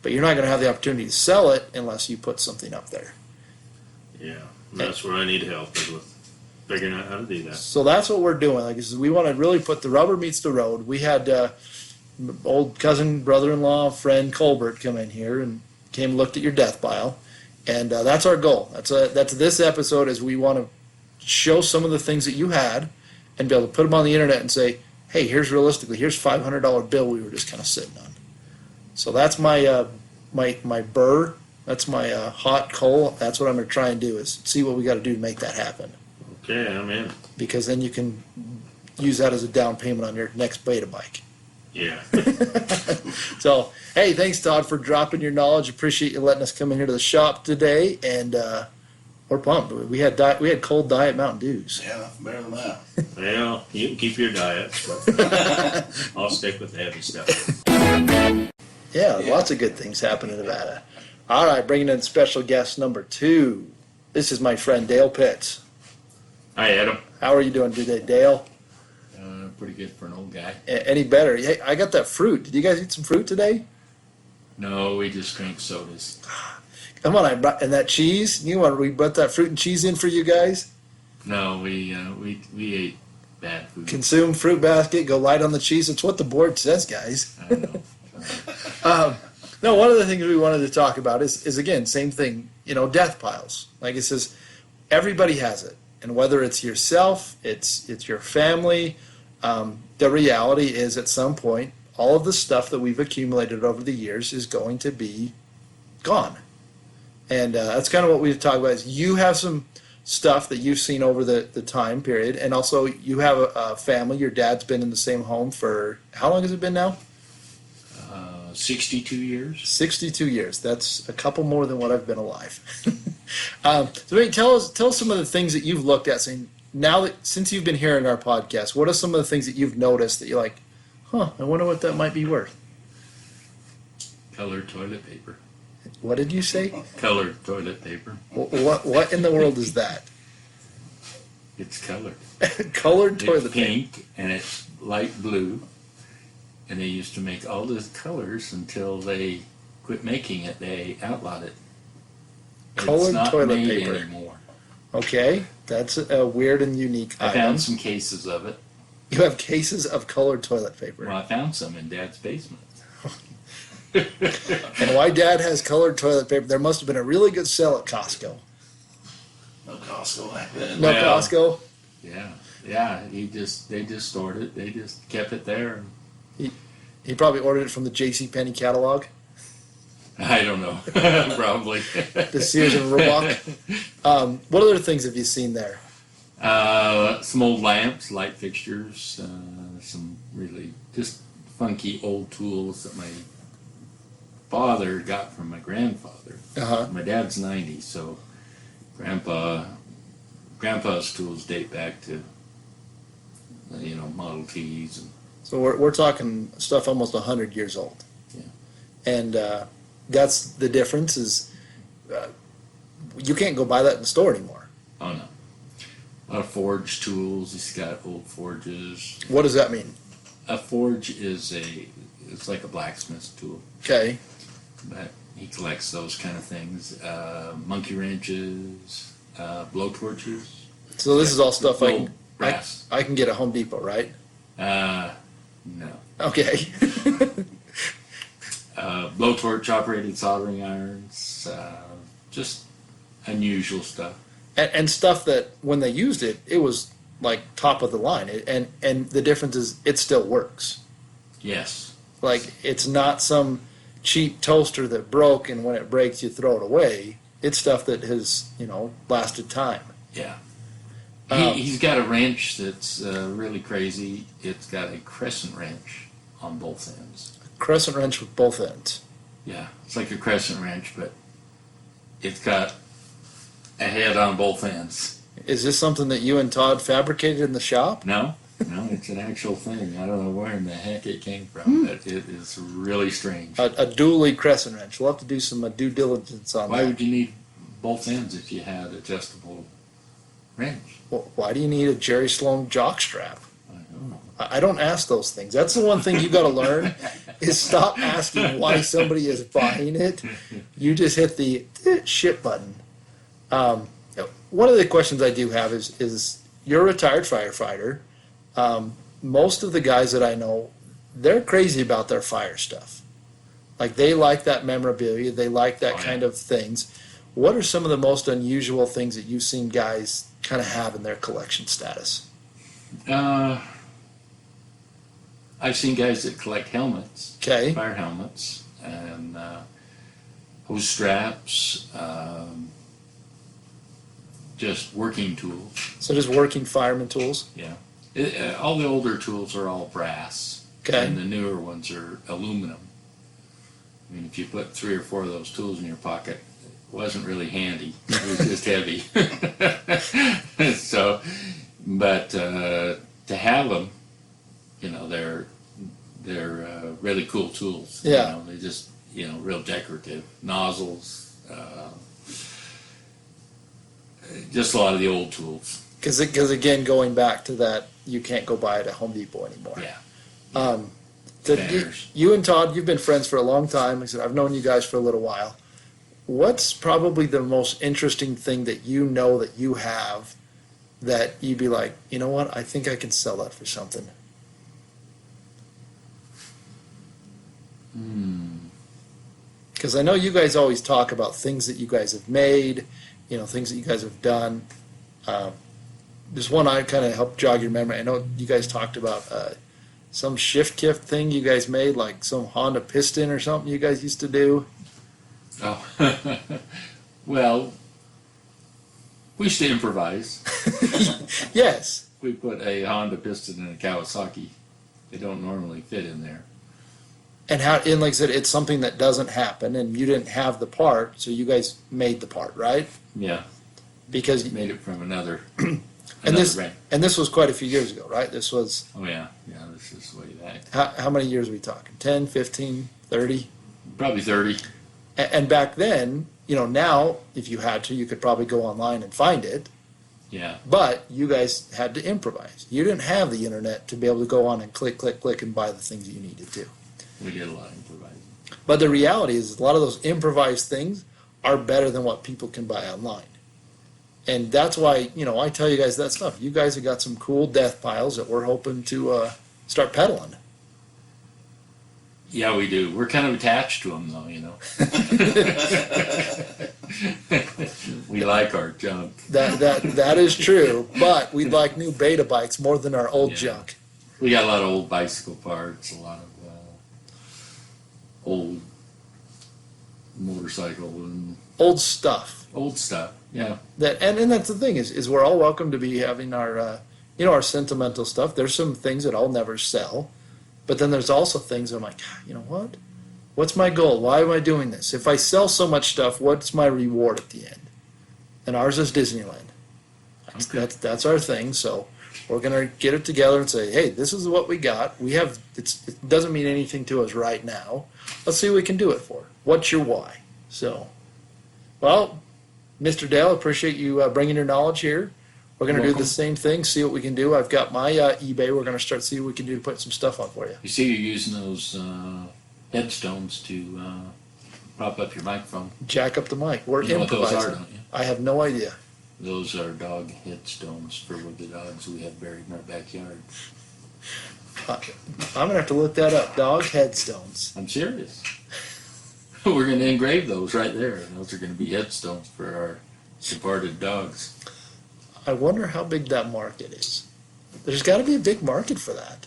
But you're not going to have the opportunity to sell it unless you put something up there. Yeah, and that's where I need help is with figuring out how to do that. So that's what we're doing. Like I said, we want to really put the rubber meets the road. We had old cousin, brother-in-law, friend Colbert come in here and came and looked at your death pile, and that's our goal. That's this episode is we want to show some of the things that you had and be able to put them on the internet and say, hey, here's here's $500 bill we were just kind of sitting on. So that's my my burr. That's my hot coal. That's what I'm going to try and do is see what we got to do to make that happen. Okay, I'm in. Because then you can use that as a down payment on your next beta bike. Yeah. So, hey, thanks, Todd, for dropping your knowledge. Appreciate you letting us come in here to the shop today, and we're pumped. We had cold diet Mountain Dews. Yeah, better than that. Well, you can keep your diet, but I'll stick with the heavy stuff. Yeah, lots of good things happen in Nevada. All right, bringing in special guest number 2. This is my friend Dale Pitts. Hi, Adam. How are you doing today, Dale? Pretty good for an old guy. Any better? Hey, I got that fruit. Did you guys eat some fruit today? No, we just drank sodas. Come on, and that cheese. We brought that fruit and cheese in for you guys. No, we ate bad food. Consume fruit basket. Go light on the cheese. It's what the board says, guys. I know. No, one of the things we wanted to talk about is again, same thing, death piles. Like it says, everybody has it, and whether it's yourself, it's your family. The reality is, at some point, all of the stuff that we've accumulated over the years is going to be gone, and that's kind of what we've talked about. Is you have some stuff that you've seen over the time period, and also you have a family. Your dad's been in the same home for how long has it been now? 62 years. 62 years. That's a couple more than what I've been alive. So maybe tell us some of the things that you've looked at. Saying now that since you've been hearing our podcast, what are some of the things that you've noticed that you're like, I wonder what that might be worth? Colored toilet paper. What did you say? Colored toilet paper. What in the world is that? It's colored. Colored toilet It's paper. pink and it's light blue. And they used to make all those colors until they quit making it. They outlawed it. Colored it's not toilet made paper. anymore. Okay, that's a weird and unique I item. found some cases of it. You have cases of colored toilet paper. Well, I found some in Dad's basement. And why Dad has colored toilet paper? There must have been a really good sale at Costco. No Costco back then. No Well, Costco. Yeah. They just stored it. They just kept it there. He probably ordered it from the JCPenney catalog. I don't know. Probably. The Sears and Roebuck. What other things have you seen there? Some old lamps, light fixtures, some really just funky old tools that my father got from my grandfather. Uh-huh. My dad's 90, so grandpa's tools date back to Model Ts. And So we're talking stuff almost 100 years old. Yeah. And that's the difference is you can't go buy that in the store anymore. oh no, a lot of forge tools. He's got old forges. What does that mean? A forge it's like a blacksmith's tool. Okay. But he collects those kind of things. Monkey wrenches, blow torches. So this is all stuff Old brass. I can get at Home Depot, right? No. Okay. Blowtorch operated soldering irons. Just unusual stuff. and stuff that when they used it, it was like top of the line. And the difference is it still works. Yes. Like it's not some cheap toaster that broke and when it breaks you throw it away. It's stuff that has lasted time. Yeah. Um, He's got a wrench that's really crazy. It's got a crescent wrench on both ends. Crescent wrench with both ends. Yeah, it's like a crescent wrench, but it's got a head on both ends. Is this something that you and Todd fabricated in the shop? No, it's an actual thing. I don't know where in the heck it came from, but it is really strange. A dually crescent wrench. We'll have to do some due diligence on Why that. would you need both ends if you had adjustable wrench? Well, why do you need a Jerry Sloan jock strap? I don't know. I don't ask those things. That's the one thing you got to learn is stop asking why somebody is buying it. You just hit the ship button. One of the questions I do have is you're a retired firefighter. Most of the guys that I know, they're crazy about their fire stuff. Like they like that memorabilia. They like that kind of things. What are some of the most unusual things that you've seen guys kind of have in their collection status? I've seen guys that collect helmets, Okay. fire helmets, and hose straps, just working tools. So just working fireman tools. Yeah. All the older tools are all brass, Okay. and the newer ones are aluminum. I mean, if you put 3 or 4 of those tools in your pocket, it wasn't really handy. It was just heavy. So, but to have them, they're really cool tools. Yeah. They're just real decorative nozzles. Just a lot of the old tools. Because again, going back to that, you can't go buy it at Home Depot anymore. Yeah. Banners. You and Todd, you've been friends for a long time. Like I said, I've known you guys for a little while. What's probably the most interesting thing that you have that you'd be like, you know what, I think I can sell that for something? Because I know you guys always talk about things that you guys have made things that you guys have done. Just one I kind of help jog your memory. I know you guys talked about some shift kift thing you guys made, like some Honda piston or something you guys used to do. Oh, well, we used to improvise. Yes. We put a Honda piston in a Kawasaki. They don't normally fit in there. And like I said, it's something that doesn't happen, and you didn't have the part, so you guys made the part, right? Yeah, Because made it from another brand. and this was quite a few years ago, right? This was Oh yeah, this is way back. how many years are we talking? 10, 15, 30? Probably 30. And back then, now if you had to, you could probably go online and find it. Yeah, But you guys had to improvise. You didn't have the internet to be able to go on and click, click, click and buy the things you needed to. we did a lot of improvising. But the reality is a lot of those improvised things are better than what people can buy online. And that's why, I tell you guys that stuff. You guys have got some cool DeathPiles that we're hoping to start peddling. Yeah, we do. We're kind of attached to them, though. We like our junk. That is true, but we'd like new beta bikes more than our old Yeah. junk. We got a lot of old bicycle parts, a lot of old motorcycle and Old stuff. old stuff. Yeah, And that's the thing is we're all welcome to be having our our sentimental stuff. There's some things that I'll never sell, but then there's also things I'm like, you know what? What's my goal? Why am I doing this? If I sell so much stuff, what's my reward at the end? And ours is Disneyland. That's our thing. So we're gonna get it together and say, hey, this is what we got. It doesn't mean anything to us right now. Let's see what we can do it for. What's your why? So, well, Mr. Dale, appreciate you bringing your knowledge here. We're going to do Welcome. the same thing, see what we can do. I've got my eBay. We're going to start see what we can do to put some stuff on for you. you see, you're using those headstones to prop up your microphone. Jack up the mic. We're You know what those improvising. are, don't you? I have no idea. Those are dog headstones for the dogs we have buried in our backyard. I'm going to have to look that up. Dog headstones. I'm serious. We're going to engrave those right there. Those are going to be headstones for our departed dogs. I wonder how big that market is. There's got to be a big market for that.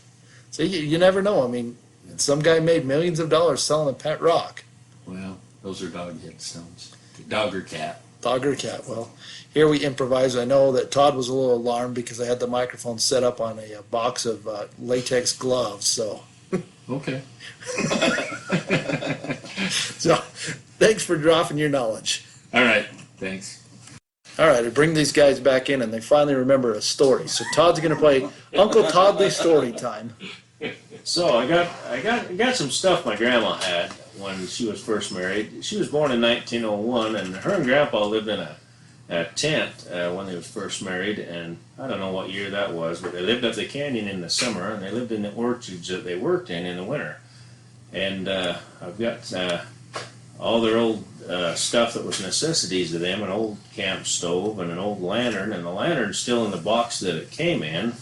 So you never know. I mean, some guy made millions of dollars selling a pet rock. Well, those are dog headstones. Dog or cat. Dog or cat. Well, here we improvise. I know that Todd was a little alarmed because I had the microphone set up on a box of latex gloves. So, Okay. so thanks for dropping your knowledge. All right. Thanks. All right, I bring these guys back in, and they finally remember a story. So Todd's going to play Uncle Toddley story time. So I got some stuff my grandma had when she was first married. She was born in 1901, and her and Grandpa lived in a tent when they was first married. And I don't know what year that was, but they lived up the canyon in the summer, and they lived in the orchards that they worked in the winter. And I've got all their old stuff that was necessities to them, an old camp stove and an old lantern, and the lantern's still in the box that it came in.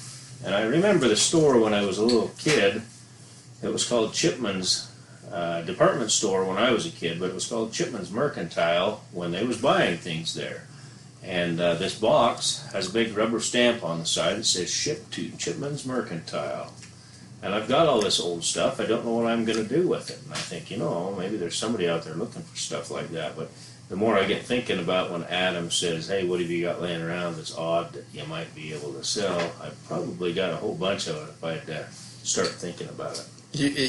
And I remember the store when I was a little kid. It was called Chipman's department store when I was a kid, but it was called Chipman's Mercantile when they was buying things there. And this box has a big rubber stamp on the side that says "Ship to Chipman's Mercantile." And I've got all this old stuff. I don't know what I'm going to do with it. And I think, maybe there's somebody out there looking for stuff like that. But the more I get thinking about when Adam says, hey, what have you got laying around that's odd that you might be able to sell, I've probably got a whole bunch of it if I'd start thinking about it.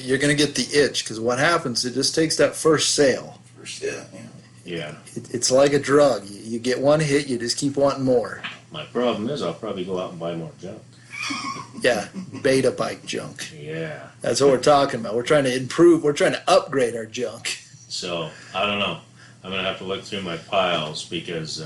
You're going to get the itch, because what happens, it just takes that first sale. First, yeah. Yeah. It's like a drug. You get one hit, you just keep wanting more. My problem is I'll probably go out and buy more junk. Yeah, beta bike junk. Yeah. That's what we're talking about. We're trying to improve. We're trying to upgrade our junk. So, I don't know. I'm going to have to look through my piles because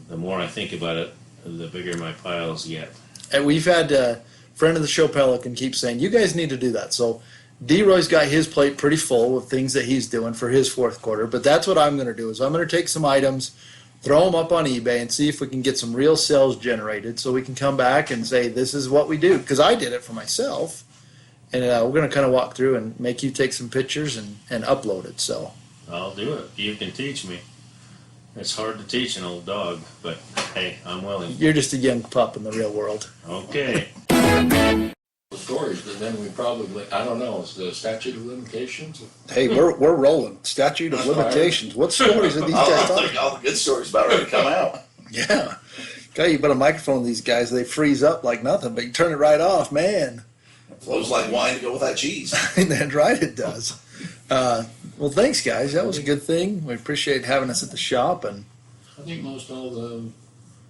the more I think about it, the bigger my piles get. And we've had a friend of the show, Pelican, keep saying, you guys need to do that. So D-Roy's got his plate pretty full with things that he's doing for his fourth quarter. But that's what I'm going to do is I'm going to take some items, throw them up on eBay, and see if we can get some real sales generated so we can come back and say, this is what we do. Because I did it for myself. And we're going to kind of walk through and make you take some pictures and upload it. So I'll do it. You can teach me. It's hard to teach an old dog, but hey, I'm willing. You're just a young pup in the real world. Okay. Stories, but then we probably, I don't know, is the statute of limitations? Hey, we're rolling. Statute of limitations. What stories are these guys talking? All the good stories about ready to come out. Yeah. Okay, you put a microphone on these guys, they freeze up like nothing, but you turn it right off, man. Flows like wine to go with that cheese. That's right, it does. Well, thanks, guys. That was a good thing. We appreciate having us at the shop, and I think most all the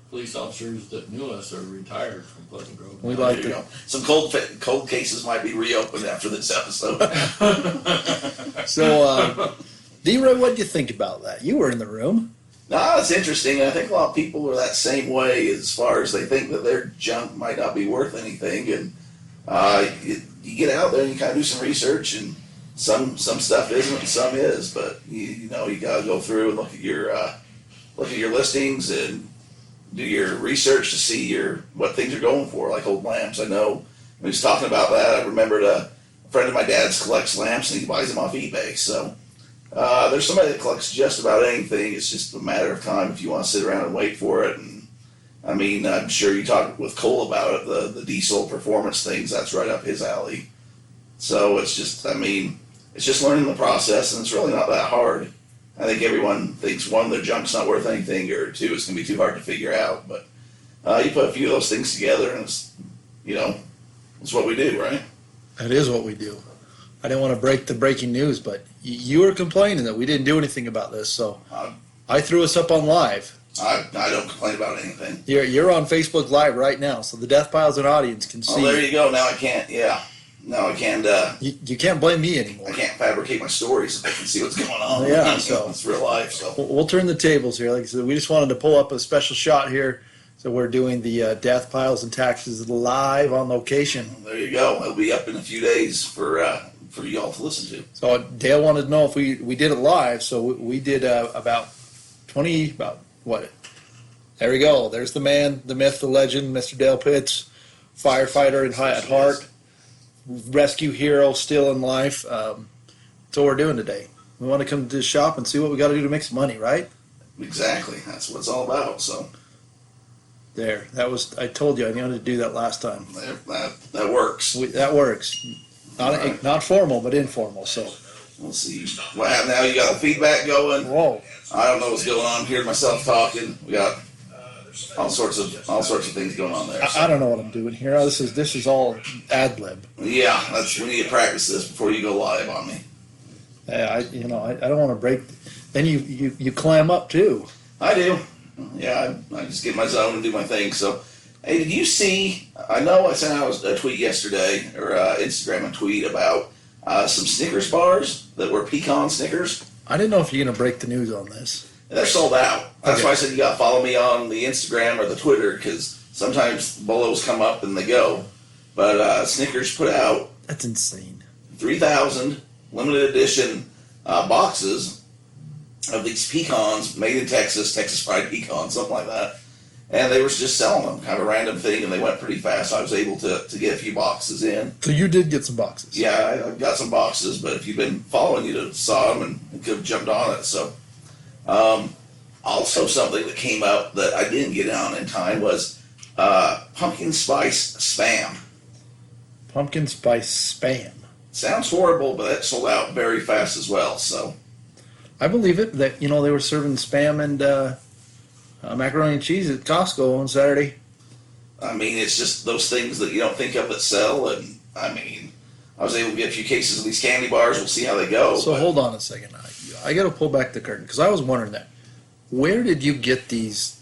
police officers that knew us are retired from Pleasant Grove. we now. like There you to. go. Some cold cases might be reopened after this episode. So, D-Ray, what did you think about that? You were in the room. No, it's interesting. I think a lot of people are that same way as far as they think that their junk might not be worth anything, and you get out there and you kind of do some research, and some stuff isn't, and some is. But you gotta go through and look at your listings and do your research to see what things are going for, like old lamps. I know when he was talking about that, I remembered a friend of my dad's collects lamps and he buys them off eBay. So there's somebody that collects just about anything. It's just a matter of time if you want to sit around and wait for it. And I mean, I'm sure you talked with Cole about it, the diesel performance things. That's right up his alley. So it's just learning the process, and it's really not that hard. I think everyone thinks, one, their junk's not worth anything, or two, it's going to be too hard to figure out. But you put a few of those things together, and it's what we do, right? That is what we do. I didn't want to break the breaking news, but you were complaining that we didn't do anything about this, so I threw us up on live. I don't complain about anything. You're on Facebook Live right now, so the DeathPiles and audience can see. Oh, there you go. Now I can't. Yeah. No, I can't. You can't blame me anymore. I can't fabricate my stories if they can see what's going on. Yeah, so it's real life. So we'll turn the tables here. Like I said, we just wanted to pull up a special shot here. So we're doing the Death Piles and Taxes live on location. there you go. It'll be up in a few days for y'all to listen to. So Dale wanted to know if we did it live. So we did about what? There we go. There's the man, the myth, the legend, Mr. Dale Pitts, firefighter at heart, rescue hero still in life. That's what we're doing today. We want to come to the shop and see what we got to do to make some money, right? Exactly. That's what it's all about. So There. I told you I wanted to do that last time. that works. That works. Not formal, but informal. So. We'll see what happened now. You got the feedback going. Whoa. I don't know what's going on. I'm hearing myself talking. We got all sorts of things going on there. I don't know what I'm doing here. This is all ad lib. Yeah, we need to practice this before you go live on me. I don't want to break. Then you clam up too. I do. Yeah, I just get my zone and do my thing. So, hey, did you see? I know I sent out a tweet yesterday, or Instagram a tweet about some Snickers bars that were pecan Snickers. I didn't know if you're going to break the news on this. They're sold out. That's Okay. why I said you got to follow me on the Instagram or the Twitter, because sometimes bolos come up and they go. But Snickers put out That's insane. 3,000 limited edition boxes of these pecans made in Texas fried pecans, something like that. And they were just selling them, kind of a random thing, and they went pretty fast. I was able to get a few boxes in. So you did get some boxes. Yeah, I got some boxes, but if you've been following, you'd have saw them and could have jumped on it. So, also something that came out that I didn't get on in time was pumpkin spice spam. Pumpkin spice spam. Sounds horrible, but that sold out very fast as well. So, I believe it. That they were serving spam and macaroni and cheese at Costco on Saturday. I mean, it's just those things that you don't think of that sell. And I mean, I was able to get a few cases of these candy bars. We'll see how they go. So but hold on a second. I got to pull back the curtain because I was wondering that. Where did you get these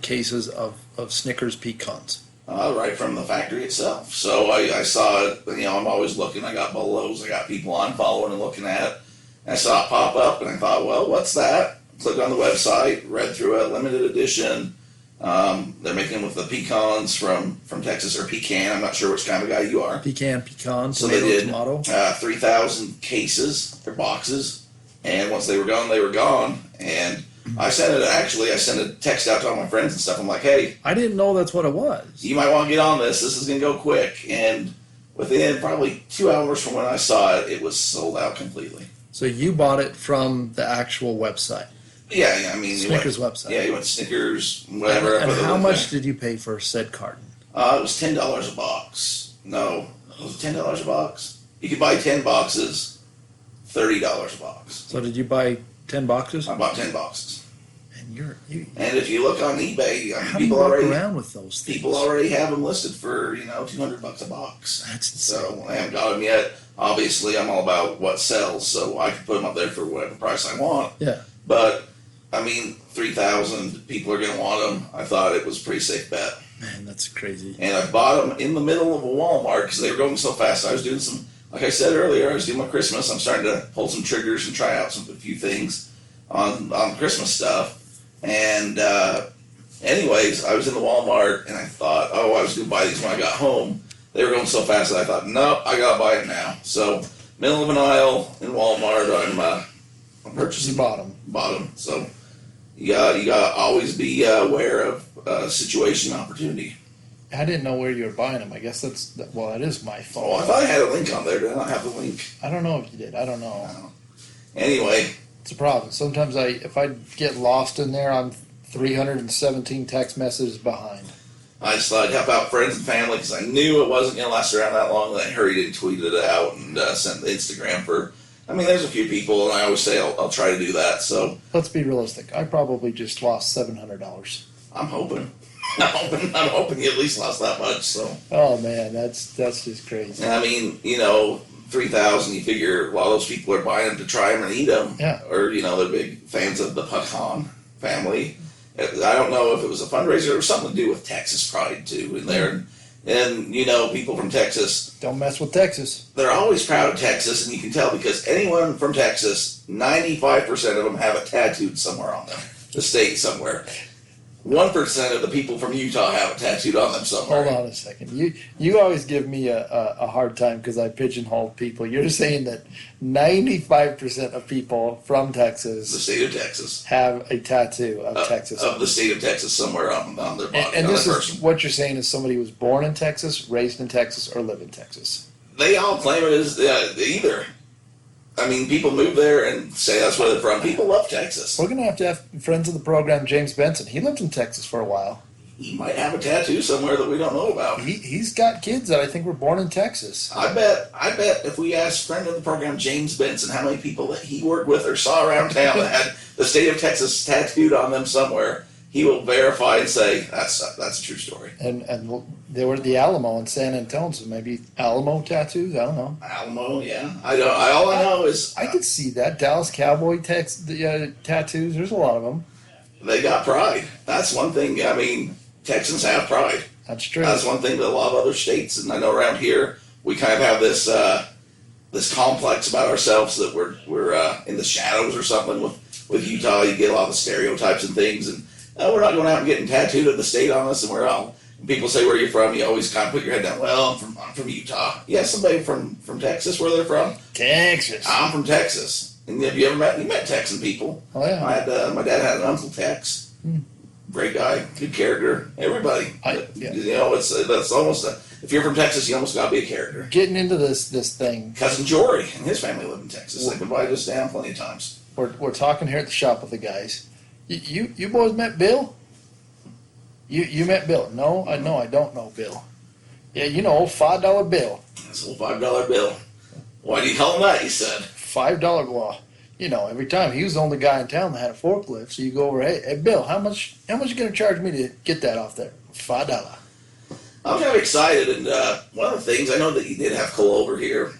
cases of Snickers pecans? right from the factory itself. So I saw it. I'm always looking. I got bolos. I got people I'm following and looking at. And I saw it pop up, and I thought, well, what's that? Clicked on the website, read through it, limited edition. They're making with the pecans from Texas, or Pecan. I'm not sure which kind of guy you are. Pecan, So tomato, they did tomato. 3,000 cases or boxes, and once they were gone, they were gone. And I sent a text out to all my friends and stuff. I'm like, hey, I didn't know that's what it was. you might want to get on this. This is going to go quick. And within probably 2 hours from when I saw it, it was sold out completely. So you bought it from the actual website. Yeah, I mean, Snickers website. Yeah, you went Snickers, whatever. And put the how link much there. did you pay for said carton? It was $10 a box. No, was it $10 a box? You could buy 10 boxes, $30 a box. So did you buy 10 boxes? I bought 10 boxes. And you And if you look on eBay, I mean, how do you people walk already around with those things? people already have them listed for $200 a box. That's So insane. I haven't got them yet. Obviously, I'm all about what sells, so I can put them up there for whatever price I want. Yeah. But I mean, 3,000 people are going to want them. I thought it was a pretty safe bet. Man, that's crazy. And I bought them in the middle of a Walmart because they were going so fast. I was doing some, like I said earlier, I was doing my Christmas. I'm starting to pull some triggers and try out a few things on Christmas stuff. And anyways, I was in the Walmart and I thought, oh, I was going to buy these when I got home. They were going so fast that I thought, nope, I got to buy it now. So, middle of an aisle in Walmart, I'm purchasing. You bought them. Bottom. So, you got to always be aware of situation opportunity. I didn't know where you were buying them. I guess that is my Oh, I fault. thought I had a link on there. Did I not have the link? I don't know if you did. I don't know. Anyway, It's a problem. Sometimes if I get lost in there, I'm 317 text messages behind. I just thought I'd help out friends and family because I knew it wasn't going to last around that long. And I hurried and tweeted it out and sent the Instagram for. I mean, there's a few people, and I always say I'll try to do that. So Let's be realistic. I probably just lost $700. I'm hoping. I'm hoping you at least lost that much. So Oh man, that's just crazy. and I mean, 3,000. You figure a lot of those people are buying them to try them and eat them. Yeah. Or they're big fans of the Pecan family. I don't know if it was a fundraiser or something to do with Texas Pride too in there. And people from Texas, Don't mess with Texas. they're always proud of Texas, and you can tell because anyone from Texas, 95% of them have a tattooed somewhere on them, the state somewhere. 1% of the people from Utah have it tattooed on them somewhere. Hold on a second. You always give me a hard time because I pigeonhole people. You're saying that 95% of people from The Texas state of Texas. have a tattoo of Texas. Of the state of Texas somewhere on their body. And on this their is person. what you're saying is somebody who was born in Texas, raised in Texas, or live in Texas. They all claim it as either. I mean, people move there and say that's where they're from. People love Texas. We're going to have friends of the program, James Benson. He lived in Texas for a while. He might have a tattoo somewhere that we don't know about. He's got kids that I think were born in Texas. I bet if we asked friend of the program, James Benson, how many people that he worked with or saw around town that had the state of Texas tattooed on them somewhere, he will verify and say that's a true story. And they were at the Alamo in San Antonio, so maybe Alamo tattoos. I don't know. Alamo, yeah. All I know is I could see that Dallas Cowboy tattoos. There's a lot of them. they got pride. That's one thing. I mean, Texans have pride. That's true. That's one thing that a lot of other states, and I know around here, we kind of have this this complex about ourselves that we're in the shadows or something. With Utah, you get a lot of stereotypes and things, and we're not going out and getting tattooed of the state on us, and we're all. When people say where you're from, you always kind of put your head down. Well, I'm from Utah. Yeah, somebody from Texas, where they're from. Texas. I'm from Texas. And have you ever met Texan people? Oh yeah. My dad had an uncle Tex. Great guy, good character. Everybody. Yeah. That's almost if you're from Texas, you almost got to be a character. Getting into this thing. Cousin Jory and his family lived in Texas. They've invited us down plenty of times. We're talking here at the shop with the guys. You boys met Bill? You met Bill? No, I don't know Bill. Yeah, $5 bill. That's a little $5 bill. Why do you call him that? He said. $5 law. Every time he was the only guy in town that had a forklift. So you go over, hey Bill, how much you gonna charge me to get that off there? $5. I'm kind of excited, and one of the things I know that he did have Cole over here.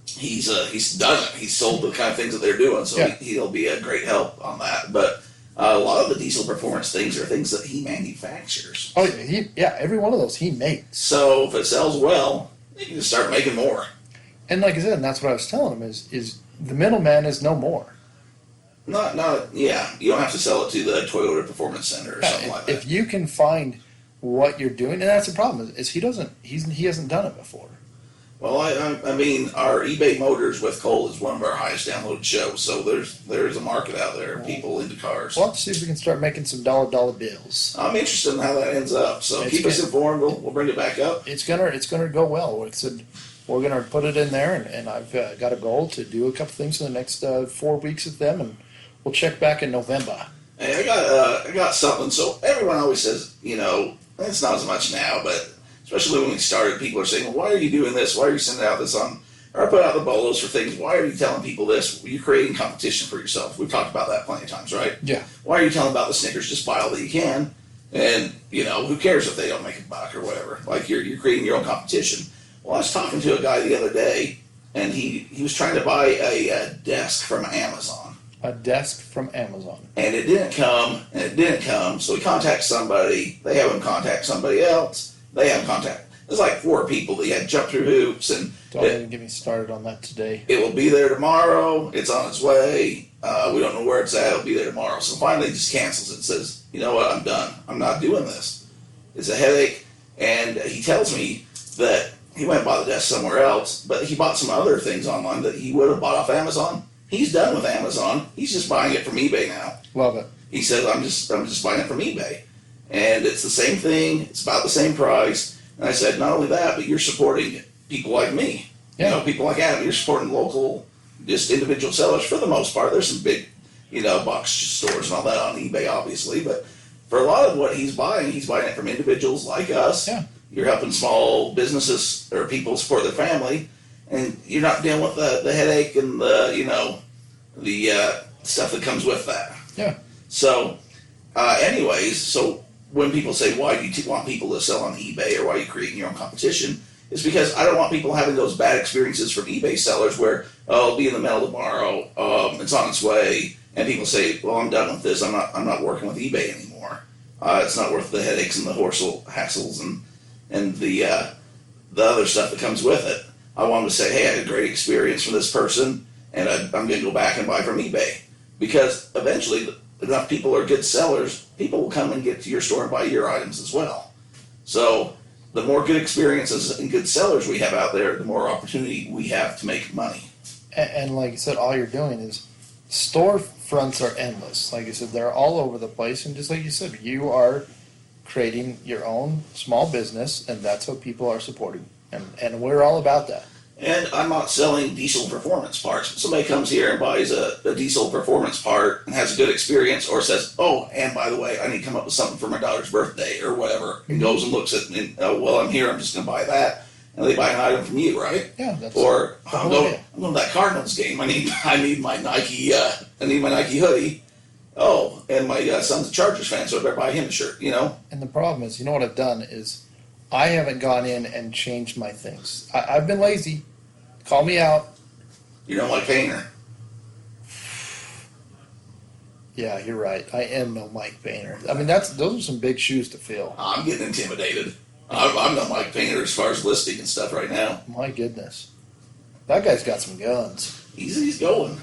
He's done it. He's sold the kind of things that they're doing, so Yeah. he'll be a great help on that. But a lot of the diesel performance things are things that he manufactures. Oh yeah, every one of those he makes. So if it sells well, you can just start making more. And like I said, and that's what I was telling him is the middleman is no more. Yeah. You don't have to sell it to the Toyota Performance Center or something like that. If you can find what you're doing, and that's the problem is he hasn't done it before. Well, I mean, our eBay Motors with Cole is one of our highest downloaded shows, so there's a market out there, people into cars. We'll have to see if we can start making some dollar bills. I'm interested in how that ends up, so It's keep us good. informed. We'll bring it back up. It's gonna go well. We're gonna put it in there, and I've got a goal to do a couple things in the next 4 weeks with them, and we'll check back in November. Hey, I got something. So everyone always says, it's not as much now, but especially when we started, people are saying, well, why are you doing this? Why are you sending out this on, or put out the bolos for things? Why are you telling people this? You're creating competition for yourself. We've talked about that plenty of times, right? Yeah. Why are you telling about the Snickers? Just buy all that you can. And, who cares if they don't make a buck or whatever? Like, you're creating your own competition. Well, I was talking to a guy the other day, and he was trying to buy a desk from Amazon. A desk from Amazon. And it didn't come, so he contacts somebody, they have him contact somebody else, they have him contact. There's like 4 people that he had to jump through hoops, and Don't even get me started on that today. it will be there tomorrow, it's on its way, we don't know where it's at, it'll be there tomorrow. So finally he just cancels it and says, you know what, I'm done, I'm not doing this. It's a headache, and he tells me that he went and bought the desk somewhere else, but he bought some other things online that he would have bought off Amazon. He's done with Amazon. He's just buying it from eBay now. Love it. He says, I'm just buying it from eBay. And it's the same thing. It's about the same price. And I said, not only that, but you're supporting people like me. Yeah. People like Adam. You're supporting local, just individual sellers for the most part. There's some big, box stores and all that on eBay, obviously. But for a lot of what he's buying it from individuals like us. Yeah. You're helping small businesses or people support their family. And you're not dealing with the headache and the stuff that comes with that. Yeah. So, so when people say, why do you want people to sell on eBay or why are you creating your own competition? It's because I don't want people having those bad experiences from eBay sellers where, it'll be in the mail tomorrow, it's on its way, and people say, well, I'm done with this, I'm not working with eBay anymore. It's not worth the headaches and the hassles and the other stuff that comes with it. I want them to say, hey, I had a great experience from this person, and I'm going to go back and buy from eBay. Because eventually, enough people are good sellers, people will come and get to your store and buy your items as well. So the more good experiences and good sellers we have out there, the more opportunity we have to make money. And like you said, all you're doing is storefronts are endless. Like you said, they're all over the place. And just like you said, you are creating your own small business, and that's what people are supporting. And we're all about that. And I'm not selling diesel performance parts. Somebody comes here and buys a diesel performance part and has a good experience, or says, oh, and by the way, I need to come up with something for my daughter's birthday or whatever, and goes and looks at it, and well, I'm here, I'm just going to buy that. And they buy an item from you, right? Yeah, that's Or the I'm whole going idea. to that Cardinals game. I need my Nike. I need my Nike hoodie. Oh, and my son's a Chargers fan, so I better buy him a shirt. And the problem is, what I've done is I haven't gone in and changed my things. I've been lazy. Call me out. You don't like Painter. Yeah, you're right. I am no Mike Boehner. I mean, those are some big shoes to fill. I'm getting intimidated. I'm not Mike Painter as far as listing and stuff right now. My goodness. That guy's got some guns. He's going.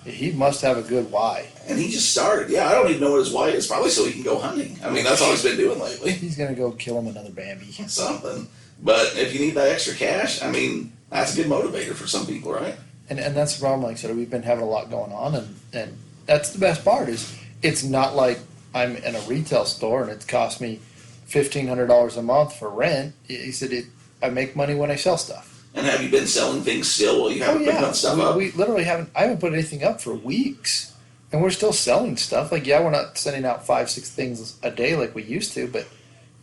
He must have a good why. And he just started. Yeah, I don't even know what his why is. Probably so he can go hunting. I mean, that's all he's been doing lately. He's going to go kill him another Bambi. Something. But if you need that extra cash, I mean, that's a good motivator for some people, right? And that's the problem. Like I said, we've been having a lot going on, and that's the best part is it's not like I'm in a retail store and it's cost me $1,500 a month for rent. He said I make money when I sell stuff. And have you been selling things still while you haven't been putting stuff up? We literally haven't. I haven't put anything up for weeks, and we're still selling stuff. Like, yeah, we're not sending out 5-6 things a day like we used to, but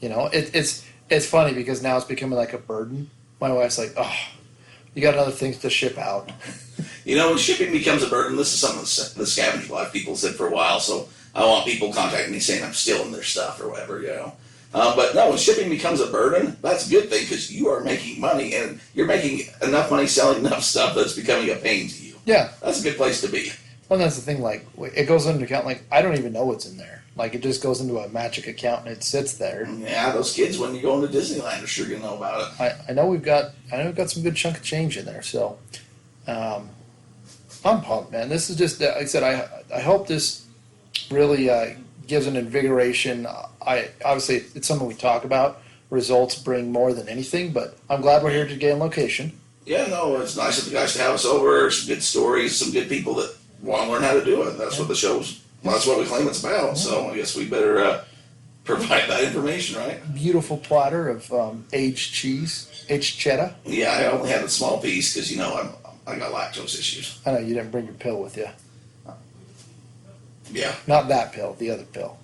it's funny because now it's becoming like a burden. My wife's like, oh, you got other things to ship out. When shipping becomes a burden, this is something the Scavenge Life people said for a while, so I want people contacting me saying I'm stealing their stuff or whatever, But no, when shipping becomes a burden, that's a good thing because you are making money and you're making enough money selling enough stuff that's becoming a pain to you. Yeah. That's a good place to be. Well, that's the thing. Like, it goes into an account. Like, I don't even know what's in there. Like, it just goes into a magic account and it sits there. Yeah, those kids when you're going to Disneyland are sure gonna know about it. I know we've got some good chunk of change in there. So, I'm pumped, man. This is just, like I said, I hope this really gives an invigoration. Obviously it's something we talk about. Results bring more than anything, but I'm glad we're here today on location. Yeah, no, it's nice of the guys to have us over. Some good stories, some good people that want to learn how to do it. That's what the show's. Well, that's what we claim it's about. So I guess we better provide that information, right? Beautiful platter of aged cheese, aged cheddar. Yeah, I only had a small piece because I got lactose issues. I know you didn't bring your pill with you. Yeah, Not that pill, the other pill.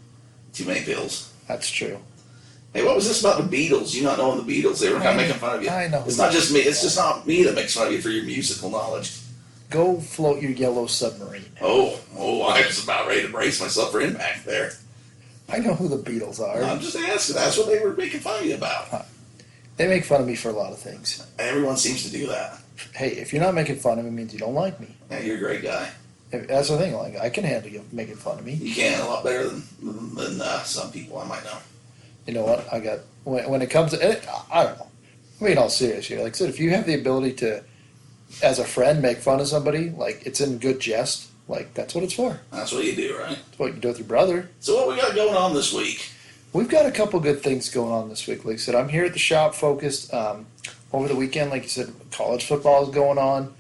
too many pills. That's true. Hey, what was this about the Beatles? You not knowing the Beatles? They were kind of making fun of you. I know. It's not just me. It's just not me that makes fun of you for your musical knowledge. Go float your yellow submarine. Oh, I was about ready to brace myself for impact there. I know who the Beatles are. I'm just asking. That's what they were making fun of you about. They make fun of me for a lot of things. Everyone seems to do that. Hey, if you're not making fun of me, it means you don't like me. Yeah, you're a great guy. That's the thing. Like, I can handle you making fun of me. You can a lot better than some people I might know. You know what? I got when it comes to I don't know. I mean, all serious here. Like I said, if you have the ability to, as a friend, make fun of somebody, like it's in good jest. Like that's what it's for. That's what you do, right? It's what you do with your brother. So what we got going on this week? We've got a couple good things going on this week. Like I said, I'm here at the shop focused. Over the weekend, like you said, college football is going on.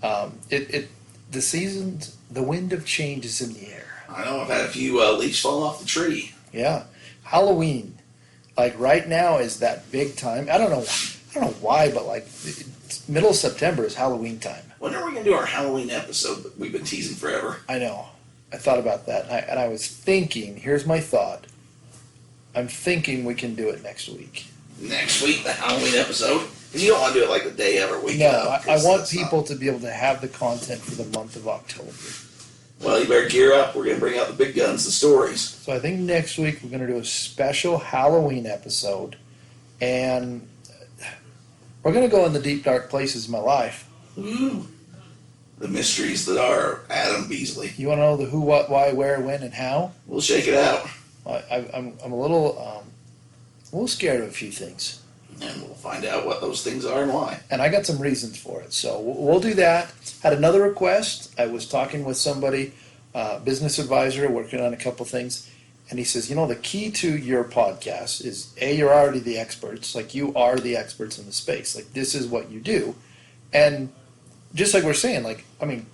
The seasons, the wind of change is in the air. I know I've had a few leaves fall off the tree. Yeah, Halloween, like right now is that big time. I don't know why, but like middle of September is Halloween time. When are we gonna do our Halloween episode that we've been teasing forever? I know. I thought about that, and I was thinking. Here's my thought. I'm thinking we can do it next week. Next week, the Halloween episode. You don't want to do it like the day of or week No, of. I want people to be able to have the content for the month of October. Well, you better gear up. We're going to bring out the big guns, the stories. So I think next week we're going to do a special Halloween episode, and we're going to go in the deep, dark places of my life. Ooh. The mysteries that are Adam Beasley. You want to know the who, what, why, where, when, and how? We'll shake it out. I'm a little scared of a few things. And we'll find out what those things are and why. And I got some reasons for it. So we'll do that. Had another request. I was talking with somebody, business advisor, working on a couple things. And he says, the key to your podcast is, A, you're already the experts. Like, you are the experts in the space. Like, this is what you do. And just like we're saying,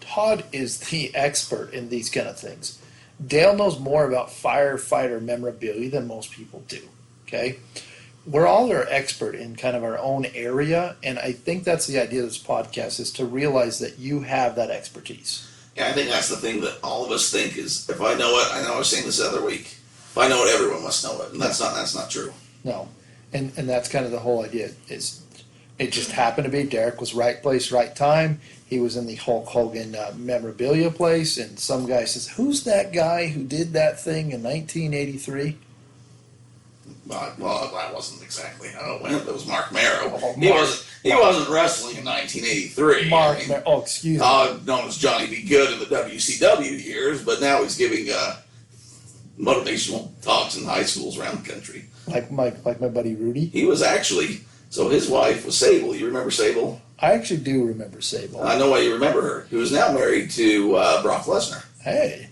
Todd is the expert in these kind of things. Dale knows more about firefighter memorabilia than most people do. Okay? We're all our expert in kind of our own area, and I think that's the idea of this podcast, is to realize that you have that expertise. Yeah, I think that's the thing that all of us think is, if I know it, I know I was saying this the other week, if I know it, everyone must know it, and that's not true. No, and that's kind of the whole idea. Is it just happened to be Derek was right place, right time. He was in the Hulk Hogan memorabilia place, and some guy says, "Who's that guy who did that thing in 1983?" Well, that wasn't exactly how it went. That was Mark Marrow. Oh, He Mark. wasn't wrestling in 1983. Excuse me. Known as Johnny B. Good in the WCW years, but now he's giving motivational talks in high schools around the country. Like my buddy Rudy. He was actually, so his wife was Sable. You remember Sable? I actually do remember Sable. I know why you remember her. Who is now married to Brock Lesnar. Hey.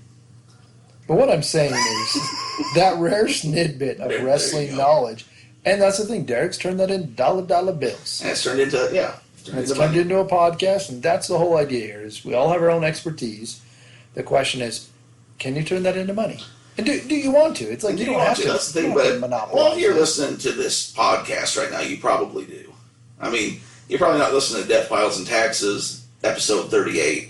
But what I'm saying is that rare snidbit of There you wrestling go. knowledge, and that's the thing. Derek's turned that into dollar bills. And it's turned into, It's turned into a podcast, and that's the whole idea here. Is we all have our own expertise. The question is, can you turn that into money? And do you want to? It's like you don't have to. That's the thing, you don't have to but monopolize well, if you're it. listening to this podcast right now, you probably do. I mean, you're probably not listening to Death Piles and Taxes, episode 38,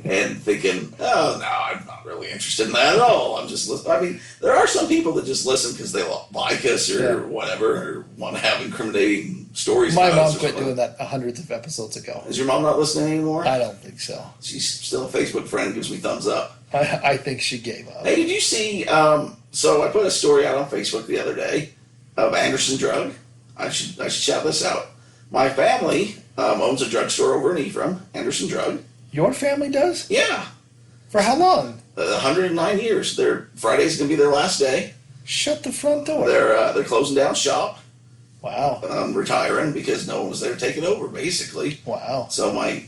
and thinking, oh, no, I'm not really interested in that at all. I'm just listening. I mean, there are some people that just listen because they like us or whatever, or want to have incriminating stories My about us mom or quit something. doing that hundreds of episodes ago. Is your mom not listening anymore? I don't think so. She's still a Facebook friend, gives me thumbs up. I think she gave up. Hey, did you see? So I put a story out on Facebook the other day of Anderson Drug. I should shout this out. My family owns a drugstore over in Ephraim, Anderson Drug. Your family does? Yeah, For how long? 109 years. Friday's gonna be their last day. Shut the front door. They're closing down shop, Wow. retiring because no one was there taking over, basically. Wow. So my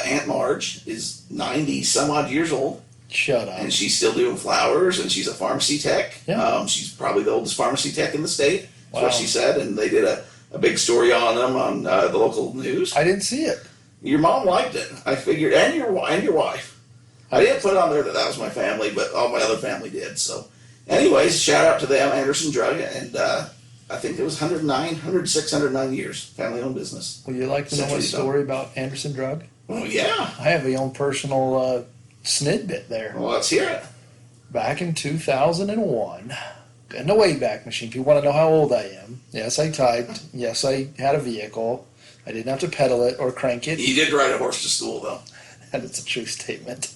Aunt Marge is 90 some odd years old. Shut up. And she's still doing flowers, and she's a pharmacy tech. Yeah. She's probably the oldest pharmacy tech in the state. That's what Wow. she said, and they did a big story on them on the local news. I didn't see it. Your mom liked it, I figured, and your wife. I didn't put on there that was my family, but all my other family did. So, anyways, shout out to them, Anderson Drug, and I think it was 109 years, family-owned business. Would you like to know my Century Stone. story about Anderson Drug? Oh yeah, I have a own personal snidbit there. well let's hear it. back in 2001, in the Wayback Machine. If you want to know how old I am, yes, I typed. Yes, I had a vehicle. I didn't have to pedal it or crank it. You did ride a horse to school, though. That is a true statement.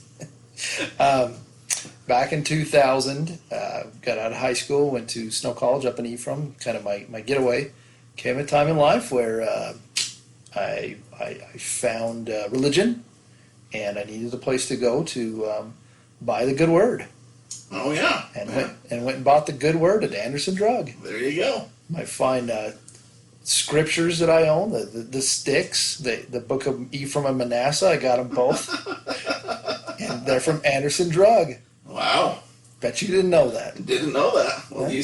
Back in 2000, got out of high school, went to Snow College up in Ephraim, kind of my getaway. Came a time in life where I found religion, and I needed a place to go to buy the Good Word. Oh, yeah. And went and bought the Good Word at Anderson Drug. There you go. I find scriptures that I own, the sticks, the book of Ephraim and Manasseh. I got them both, and they're from Anderson Drug. Wow. Bet you didn't know that. Didn't know that. Well, Yeah.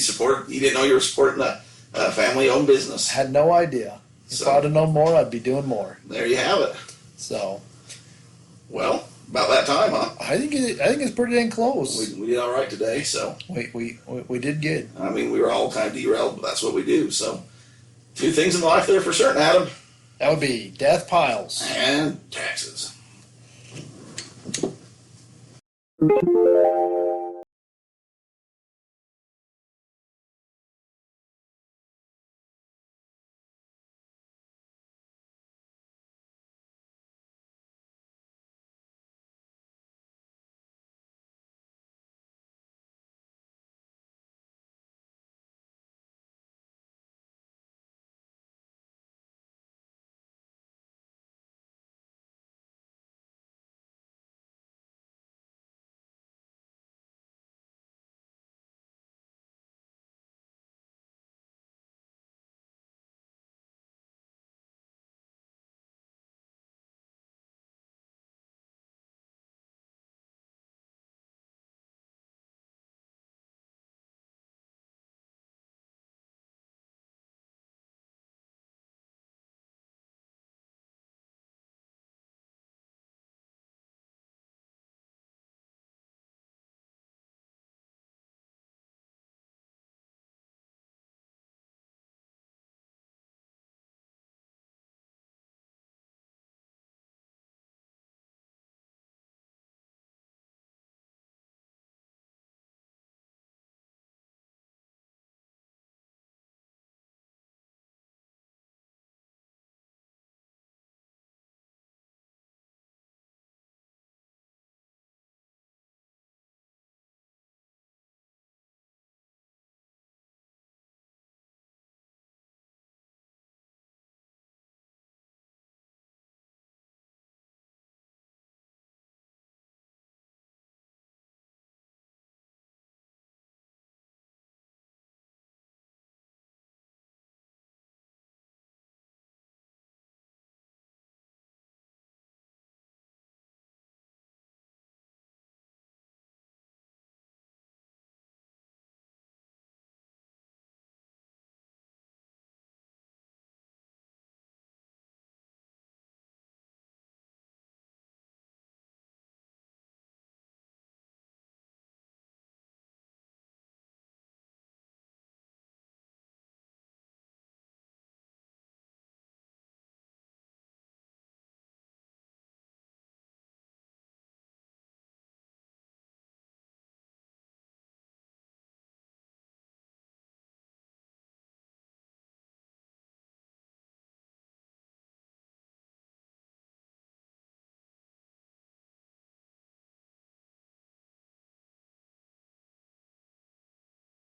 you didn't know you were supporting a family-owned business. Had no idea. If So- I'd have known more, I'd be doing more. There you have it. So Well, about that time, huh? I think it's pretty dang close. We did all right today, so. We did good. I mean, we were all kind of derailed, but that's what we do. So, two things in life there for certain, Adam. That would be DeathPiles. And taxes.